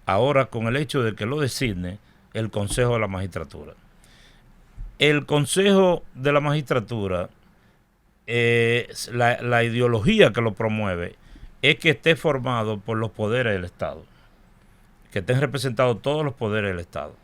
ahora con el hecho de que lo designe el Consejo de la Magistratura. El Consejo de la Magistratura, la ideología que lo promueve es que esté formado por los poderes del Estado, que estén representados todos los poderes del Estado,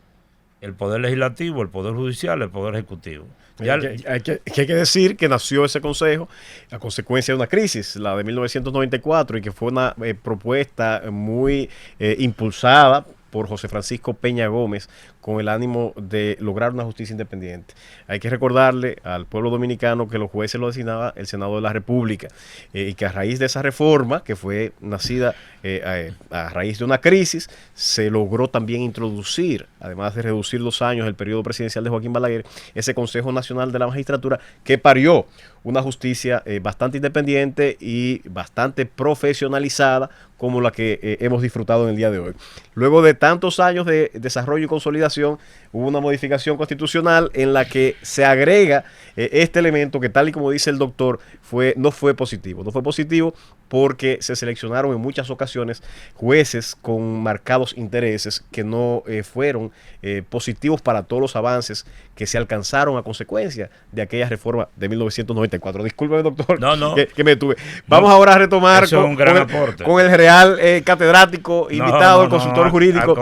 el Poder Legislativo, el Poder Judicial, el Poder Ejecutivo. Hay que decir que nació ese consejo a consecuencia de una crisis, la de 1994, y que fue una propuesta muy impulsada por José Francisco Peña Gómez con el ánimo de lograr una justicia independiente. Hay que recordarle al pueblo dominicano que los jueces lo designaba el Senado de la República y que a raíz de esa reforma, que fue nacida a raíz de una crisis, se logró también introducir, además de reducir 2 años el periodo presidencial de Joaquín Balaguer, ese Consejo Nacional de la Magistratura que parió una justicia bastante independiente y bastante profesionalizada como la que hemos disfrutado en el día de hoy. Luego de tantos años de desarrollo y consolidación, hubo una modificación constitucional en la que se agrega este elemento que, tal y como dice el doctor, no fue positivo. No fue positivo porque se seleccionaron en muchas ocasiones jueces con marcados intereses que no fueron positivos para todos los avances que se alcanzaron a consecuencia de aquella reforma de 1994. Discúlpeme, doctor, que me detuve. Vamos ahora a retomar con el real catedrático invitado, el consultor jurídico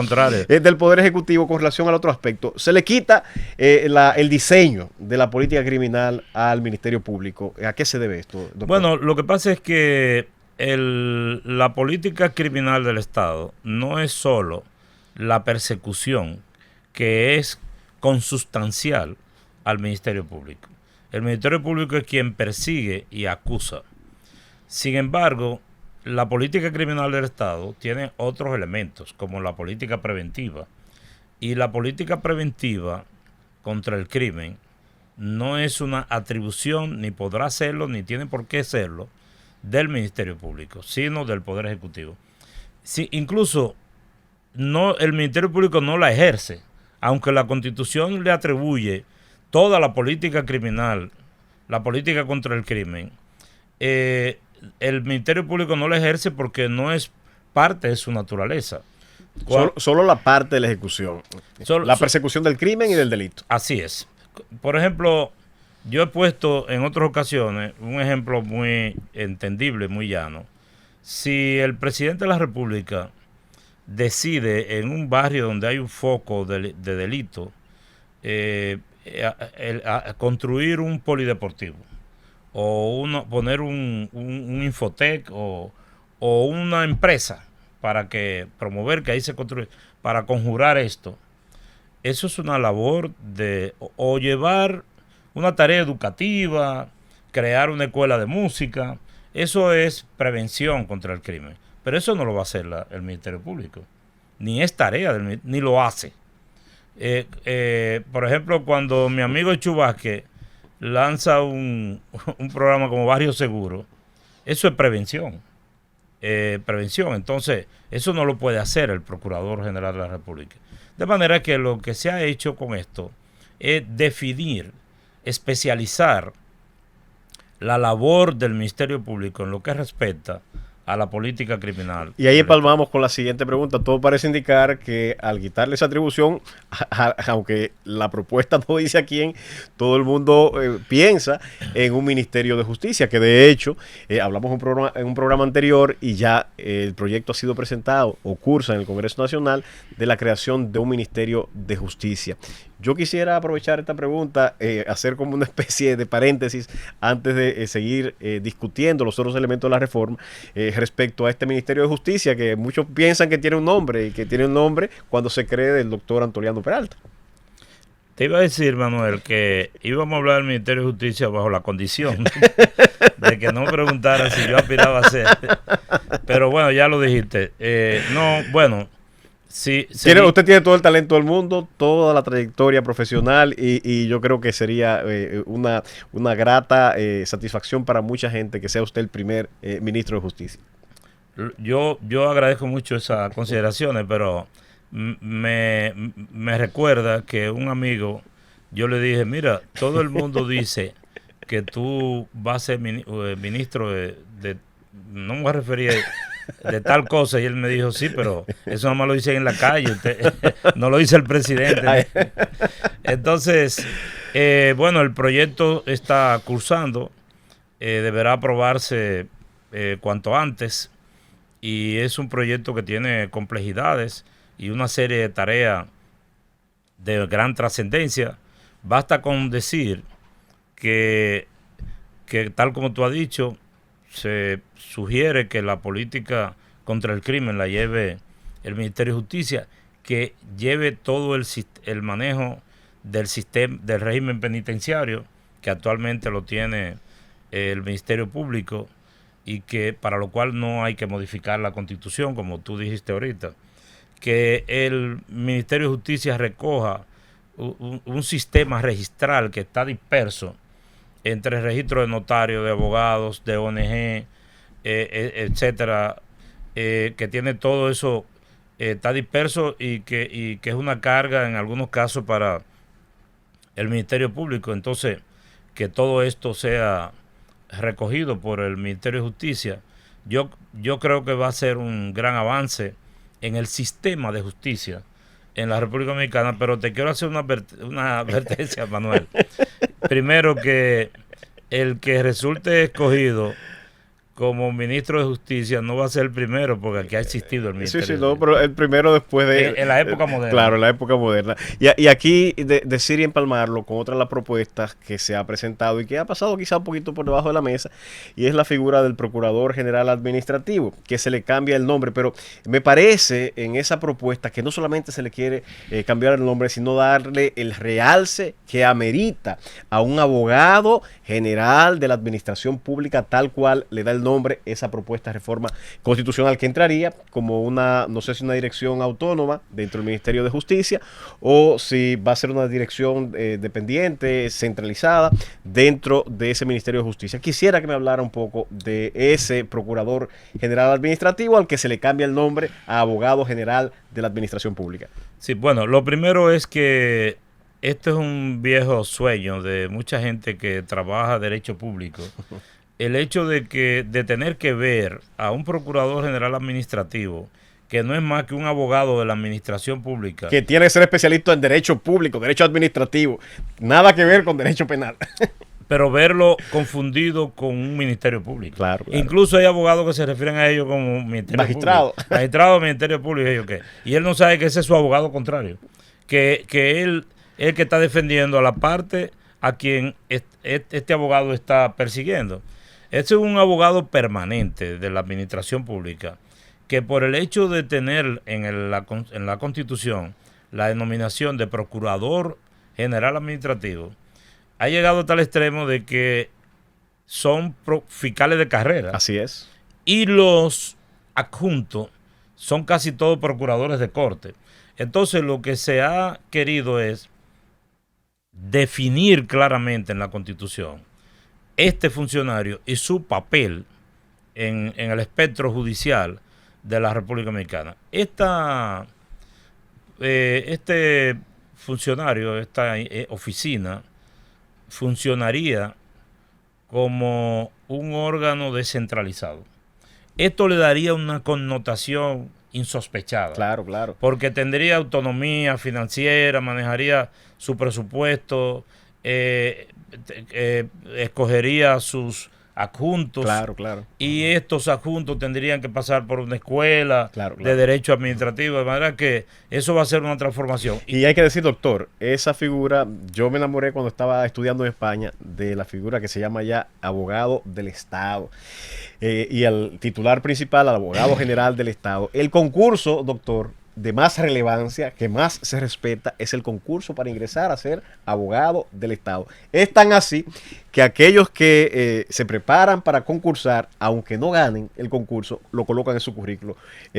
del Poder Ejecutivo con relación al otro aspecto. Se le quita el diseño de la política criminal al Ministerio Público. ¿A qué se debe esto, doctor? Bueno, lo que pasa es que la política criminal del Estado no es solo la persecución, que es consustancial al Ministerio Público. El Ministerio Público es quien persigue y acusa. Sin embargo, la política criminal del Estado tiene otros elementos, como la política preventiva. Y la política preventiva contra el crimen no es una atribución, ni podrá serlo, ni tiene por qué serlo, del Ministerio Público, sino del Poder Ejecutivo. Sí, incluso el Ministerio Público no la ejerce, aunque la Constitución le atribuye toda la política criminal, la política contra el crimen. El Ministerio Público no la ejerce porque no es parte de su naturaleza. Solo la parte de la ejecución, la persecución del crimen y del delito. Así es. Por ejemplo, yo he puesto en otras ocasiones un ejemplo muy entendible, muy llano. Si el presidente de la República decide en un barrio donde hay un foco de delito construir un polideportivo o poner un infotec o una empresa para promover que ahí se construye, para conjurar esto, eso es una labor o llevar una tarea educativa, crear una escuela de música. Eso es prevención contra el crimen. Pero eso no lo va a hacer el Ministerio Público. ni es tarea ni lo hace. Por ejemplo, cuando mi amigo Chubasque lanza un programa como Barrio Seguro, eso es prevención. Prevención. Entonces, eso no lo puede hacer el Procurador General de la República. De manera que lo que se ha hecho con esto es definir, especializar la labor del Ministerio Público en lo que respecta a la política criminal. Y ahí empalmamos con la siguiente pregunta. Todo parece indicar que al quitarle esa atribución, aunque la propuesta no dice a quién, todo el mundo piensa en un Ministerio de Justicia, que de hecho, hablamos en un programa anterior y ya el proyecto ha sido presentado o cursa en el Congreso Nacional de la creación de un Ministerio de Justicia. Yo quisiera aprovechar esta pregunta, hacer como una especie de paréntesis antes de seguir discutiendo los otros elementos de la reforma respecto a este Ministerio de Justicia, que muchos piensan que tiene un nombre y que tiene un nombre cuando se cree del doctor Antoliano Peralta. Te iba a decir, Manuel, que íbamos a hablar del Ministerio de Justicia bajo la condición de que no preguntara si yo aspiraba a ser. Pero bueno, ya lo dijiste. No, bueno... Sí, usted tiene todo el talento del mundo, toda la trayectoria profesional y yo creo que sería una grata satisfacción para mucha gente que sea usted el primer ministro de Justicia. Yo agradezco mucho esas consideraciones, pero me recuerda que un amigo, yo le dije, mira, todo el mundo dice que tú vas a ser ministro no me voy a referir de tal cosa, y él me dijo, sí, pero eso nada más lo dicen en la calle, no lo dice el presidente. Entonces, bueno, el proyecto está cursando, deberá aprobarse cuanto antes, y es un proyecto que tiene complejidades y una serie de tareas de gran trascendencia. Basta con decir que tal como tú has dicho, se sugiere que la política contra el crimen la lleve el Ministerio de Justicia, que lleve todo el manejo del sistema, del régimen penitenciario, que actualmente lo tiene el Ministerio Público, y que para lo cual no hay que modificar la Constitución, como tú dijiste ahorita. Que el Ministerio de Justicia recoja un sistema registral que está disperso entre registros de notarios, de abogados, de ONG, etcétera, que tiene todo eso, está disperso y que es una carga en algunos casos para el Ministerio Público. Entonces, que todo esto sea recogido por el Ministerio de Justicia, yo creo que va a ser un gran avance en el sistema de justicia en la República Dominicana. Pero te quiero hacer una advertencia, Manuel. Primero, que el que resulte escogido como ministro de Justicia no va a ser el primero, porque aquí ha existido el ministerio. Sí, no, pero el primero después de... En la época moderna. Claro, en la época moderna. Y aquí decir y empalmarlo con otra de las propuestas que se ha presentado y que ha pasado quizá un poquito por debajo de la mesa, y es la figura del Procurador General Administrativo, que se le cambia el nombre. Pero me parece en esa propuesta que no solamente se le quiere cambiar el nombre, sino darle el realce que amerita a un abogado general de la Administración Pública, tal cual le da el nombre esa propuesta de reforma constitucional, que entraría como una, no sé si una dirección autónoma dentro del Ministerio de Justicia o si va a ser una dirección dependiente, centralizada dentro de ese Ministerio de Justicia. Quisiera que me hablara un poco de ese Procurador General Administrativo al que se le cambia el nombre a Abogado General de la Administración Pública. Sí, bueno, lo primero es que esto es un viejo sueño de mucha gente que trabaja derecho público. El hecho de tener que ver a un Procurador General Administrativo, que no es más que un abogado de la administración pública, que tiene que ser especialista en derecho público, derecho administrativo, nada que ver con derecho penal, pero verlo confundido con un ministerio público. Claro. Incluso hay abogados que se refieren a ellos como magistrado público. Magistrado, ministerio público, y él no sabe que ese es su abogado contrario, que él es el que está defendiendo a la parte a quien este abogado está persiguiendo. Este es un abogado permanente de la administración pública, que por el hecho de tener en la Constitución la denominación de Procurador General Administrativo, ha llegado a tal extremo de que son fiscales de carrera. Así es. Y los adjuntos son casi todos procuradores de corte. Entonces lo que se ha querido es definir claramente en la Constitución este funcionario y su papel en el espectro judicial de la República Dominicana. Este funcionario, esta oficina, funcionaría como un órgano descentralizado. Esto le daría una connotación insospechada. Claro, claro. Porque tendría autonomía financiera, manejaría su presupuesto, escogería sus adjuntos. Claro, claro. Y estos adjuntos tendrían que pasar por una escuela Claro, de claro. derecho administrativo, de manera que eso va a ser una transformación. Y hay que decir, doctor, esa figura, yo me enamoré cuando estaba estudiando en España de la figura que se llama ya abogado del Estado. Y al titular principal, al abogado general del Estado. El concurso, doctor, de más relevancia, que más se respeta, es el concurso para ingresar a ser abogado del Estado. Es tan así que aquellos que se preparan para concursar, aunque no ganen el concurso, lo colocan en su currículo.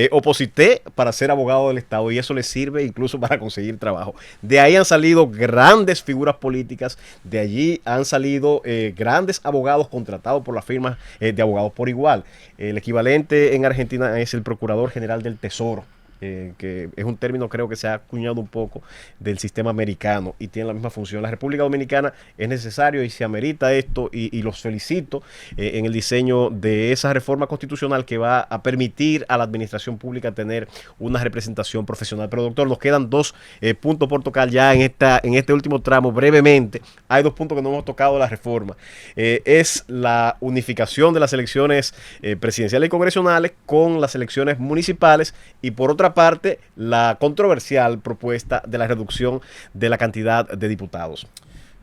Oposité para ser abogado del Estado, y eso les sirve incluso para conseguir trabajo. De ahí han salido grandes figuras políticas, de allí han salido grandes abogados contratados por las firmas de abogados por igual. El equivalente en Argentina es el Procurador General del Tesoro, que es un término, creo que se ha acuñado un poco del sistema americano y tiene la misma función. La República Dominicana es necesario y se amerita esto, y los felicito en el diseño de esa reforma constitucional que va a permitir a la administración pública tener una representación profesional. Pero doctor, nos quedan dos puntos por tocar ya en este último tramo brevemente. Hay dos puntos que no hemos tocado de la reforma. Es la unificación de las elecciones presidenciales y congresionales con las elecciones municipales, y por otra parte, la controversial propuesta de la reducción de la cantidad de diputados.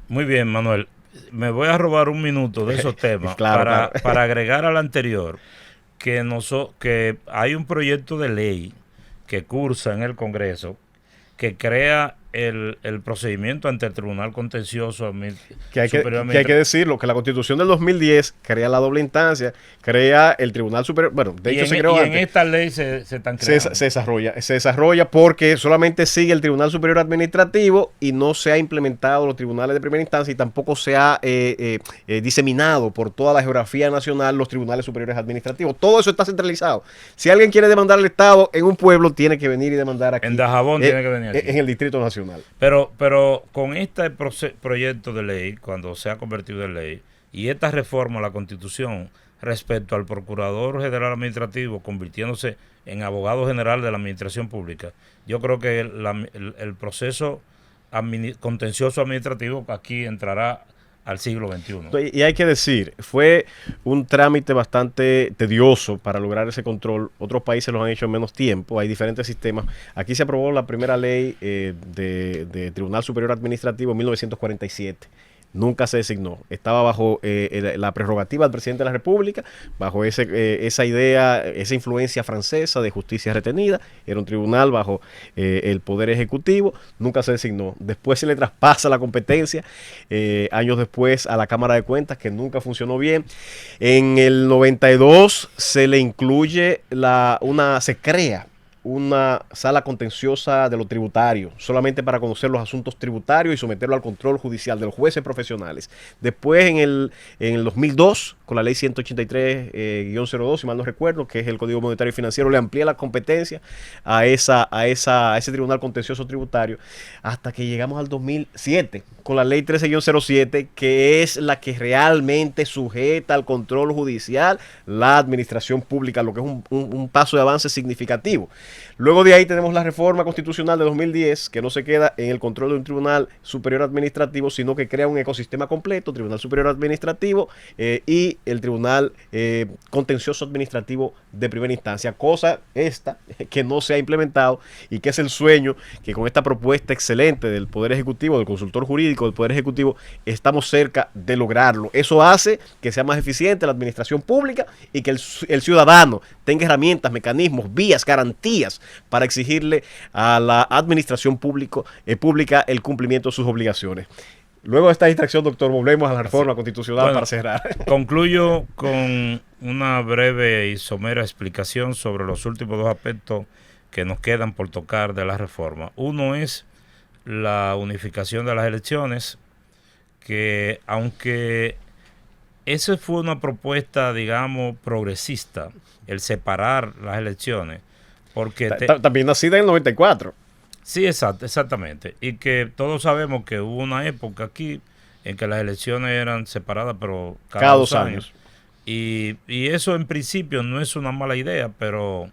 Muy bien, Manuel. Me voy a robar un minuto de esos temas Claro. para agregar al anterior que hay un proyecto de ley que cursa en el Congreso que crea el procedimiento ante el Tribunal Contencioso Que hay que decirlo, que la Constitución del 2010 crea la doble instancia, crea el Tribunal Superior. Bueno, de hecho se creó antes. En esta ley se están creando. Se desarrolla porque solamente sigue el Tribunal Superior Administrativo y no se ha implementado los tribunales de primera instancia, y tampoco se ha diseminado por toda la geografía nacional los tribunales superiores administrativos. Todo eso está centralizado. Si alguien quiere demandar al Estado en un pueblo, tiene que venir y demandar aquí. En Dajabón tiene que venir aquí. En el Distrito Nacional. Pero con este proyecto de ley, cuando se ha convertido en ley, y esta reforma a la Constitución respecto al Procurador General Administrativo convirtiéndose en abogado general de la Administración Pública, yo creo que el proceso contencioso administrativo aquí entrará al siglo XXI. Y hay que decir, fue un trámite bastante tedioso para lograr ese control. Otros países lo han hecho en menos tiempo, hay diferentes sistemas. Aquí se aprobó la primera ley de Tribunal Superior Administrativo en 1947. Nunca se designó. Estaba bajo la prerrogativa del presidente de la República, bajo esa idea, esa influencia francesa de justicia retenida. Era un tribunal bajo el Poder Ejecutivo. Nunca se designó. Después se le traspasa la competencia, años después, a la Cámara de Cuentas, que nunca funcionó bien. En el 92 se le incluye se crea una sala contenciosa de lo tributario, solamente para conocer los asuntos tributarios y someterlo al control judicial de los jueces profesionales. Después, en el 2002, con la ley 183-02, si mal no recuerdo, que es el Código Monetario y Financiero, le amplía la competencia a ese Tribunal Contencioso Tributario, hasta que llegamos al 2007, con la ley 13-07, que es la que realmente sujeta al control judicial la administración pública, lo que es un paso de avance significativo. Luego de ahí tenemos la reforma constitucional de 2010, que no se queda en el control de un Tribunal Superior Administrativo, sino que crea un ecosistema completo: Tribunal Superior Administrativo y el Tribunal Contencioso Administrativo de primera instancia, cosa esta que no se ha implementado, y que es el sueño que con esta propuesta excelente del Poder Ejecutivo, del consultor jurídico del Poder Ejecutivo, estamos cerca de lograrlo. Eso hace que sea más eficiente la administración pública y que el ciudadano tenga herramientas, mecanismos, vías, garantías para exigirle a la administración pública el cumplimiento de sus obligaciones. Luego de esta distracción, doctor, volvemos a la reforma constitucional para cerrar. Concluyo con una breve y somera explicación sobre los últimos dos aspectos que nos quedan por tocar de la reforma. Uno es la unificación de las elecciones, que aunque esa fue una propuesta, digamos, progresista, el separar las elecciones, porque también nacida en el 94. Sí, exactamente. Y que todos sabemos que hubo una época aquí en que las elecciones eran separadas, pero cada 2 años. Y eso en principio no es una mala idea, pero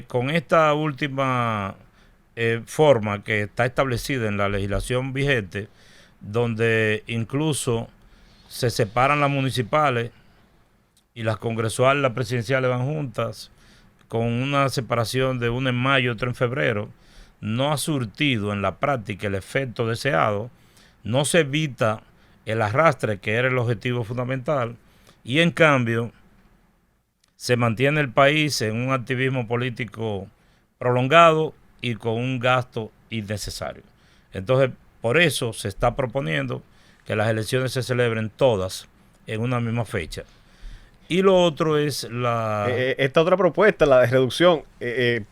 con esta última forma que está establecida en la legislación vigente, donde incluso se separan las municipales y las congresuales, las presidenciales van juntas, con una separación de una en mayo y otra en febrero, no ha surtido en la práctica el efecto deseado, no se evita el arrastre que era el objetivo fundamental, y en cambio se mantiene el país en un activismo político prolongado y con un gasto innecesario. Entonces, por eso se está proponiendo que las elecciones se celebren todas en una misma fecha. Y lo otro es esta otra propuesta, la de reducción.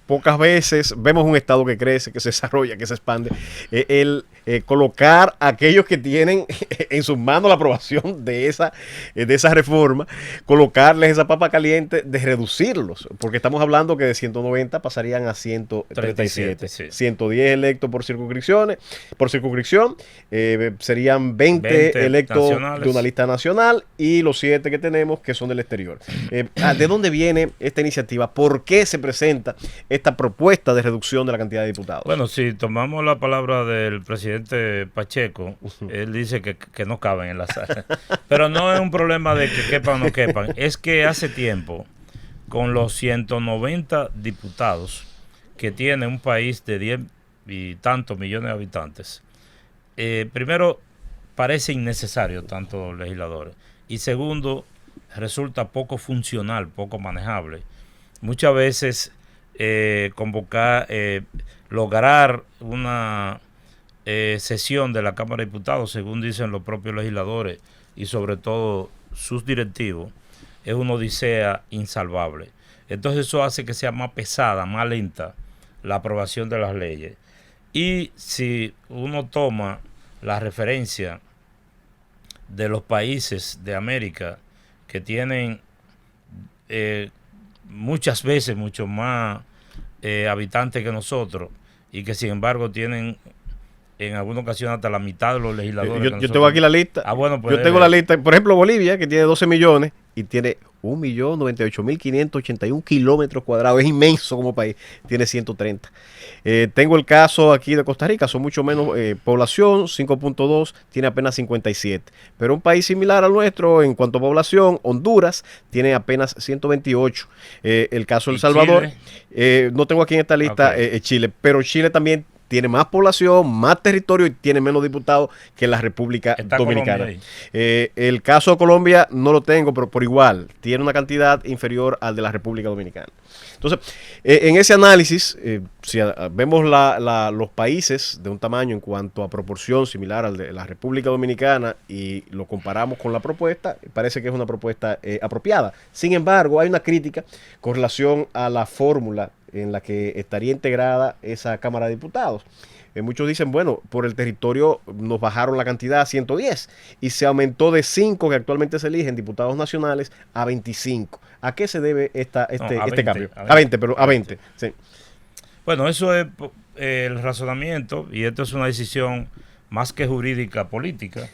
Pocas veces vemos un Estado que crece, que se desarrolla, que se expande. Colocar a aquellos que tienen en sus manos la aprobación de esa reforma, colocarles esa papa caliente de reducirlos, porque estamos hablando que de 190 pasarían a 137, sí. 110 electos por circunscripción, serían 20 electos nacionales de una lista nacional y los 7 que tenemos que son del exterior. ¿De dónde viene esta iniciativa? ¿Por qué se presenta esta propuesta de reducción de la cantidad de diputados? Bueno, si tomamos la palabra del presidente Pacheco, él dice que no caben en la sala. Pero no es un problema de que quepan o no quepan, es que hace tiempo, con los 190 diputados que tiene un país de 10 y tantos millones de habitantes, primero, parece innecesario tantos legisladores. Y segundo, resulta poco funcional, poco manejable. Muchas veces lograr una sesión de la Cámara de Diputados, según dicen los propios legisladores y sobre todo sus directivos, es una odisea insalvable. Entonces eso hace que sea más pesada, más lenta la aprobación de las leyes. Y si uno toma la referencia de los países de América que tienen muchas veces mucho más habitantes que nosotros y que sin embargo tienen en alguna ocasión hasta la mitad de los legisladores. Yo tengo aquí la lista. Bueno, pues, yo tengo la lista. Por ejemplo, Bolivia, que tiene 12 millones y tiene 1.098.581 kilómetros cuadrados. Es inmenso como país. Tiene 130. Tengo el caso aquí de Costa Rica. Son mucho menos población, 5.2, tiene apenas 57. Pero un país similar al nuestro en cuanto a población, Honduras, tiene apenas 128. El caso de El Salvador, no tengo aquí en esta lista Chile, pero Chile también tiene más población, más territorio y tiene menos diputados que la República Dominicana. El caso de Colombia no lo tengo, pero por igual tiene una cantidad inferior al de la República Dominicana. Entonces, en ese análisis, si vemos los países de un tamaño en cuanto a proporción similar al de la República Dominicana y lo comparamos con la propuesta, parece que es una propuesta apropiada. Sin embargo, hay una crítica con relación a la fórmula en la que estaría integrada esa Cámara de Diputados. Muchos dicen, bueno, por el territorio nos bajaron la cantidad a 110 y se aumentó de 5 que actualmente se eligen diputados nacionales a 25. ¿A qué se debe este cambio? A 20, pero a 20. Sí. Bueno, eso es el razonamiento y esto es una decisión más que jurídica, política.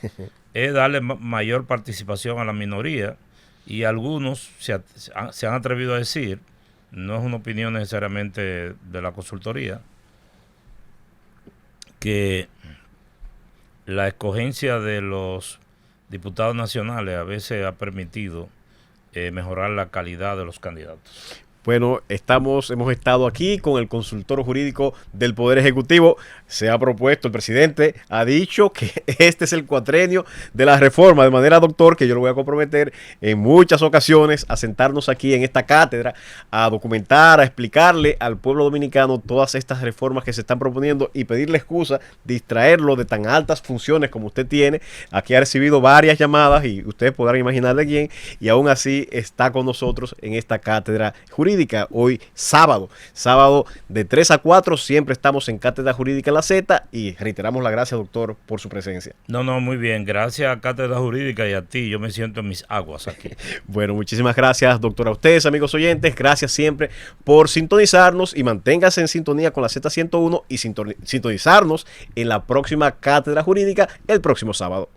Es darle mayor participación a la minoría y algunos se han atrevido a decir, no es una opinión necesariamente de la consultoría, que la escogencia de los diputados nacionales a veces ha permitido mejorar la calidad de los candidatos. Bueno, hemos estado aquí con el consultor jurídico del Poder Ejecutivo. Se ha propuesto, el presidente ha dicho que este es el cuatrenio de la reforma, de manera, doctor, que yo lo voy a comprometer en muchas ocasiones a sentarnos aquí en esta cátedra, a documentar, a explicarle al pueblo dominicano todas estas reformas que se están proponiendo y pedirle excusa, distraerlo de tan altas funciones como usted tiene. Aquí ha recibido varias llamadas y ustedes podrán imaginar de quién, y aún así está con nosotros en esta cátedra jurídica. Hoy sábado de 3 a 4, siempre estamos en Cátedra Jurídica en la Z, y reiteramos la gracias, doctor, por su presencia. No, muy bien. Gracias a Cátedra Jurídica y a ti. Yo me siento en mis aguas aquí. Bueno, muchísimas gracias, doctor, a ustedes, amigos oyentes. Gracias siempre por sintonizarnos, y manténgase en sintonía con la Z101 y sintonizarnos en la próxima Cátedra Jurídica el próximo sábado.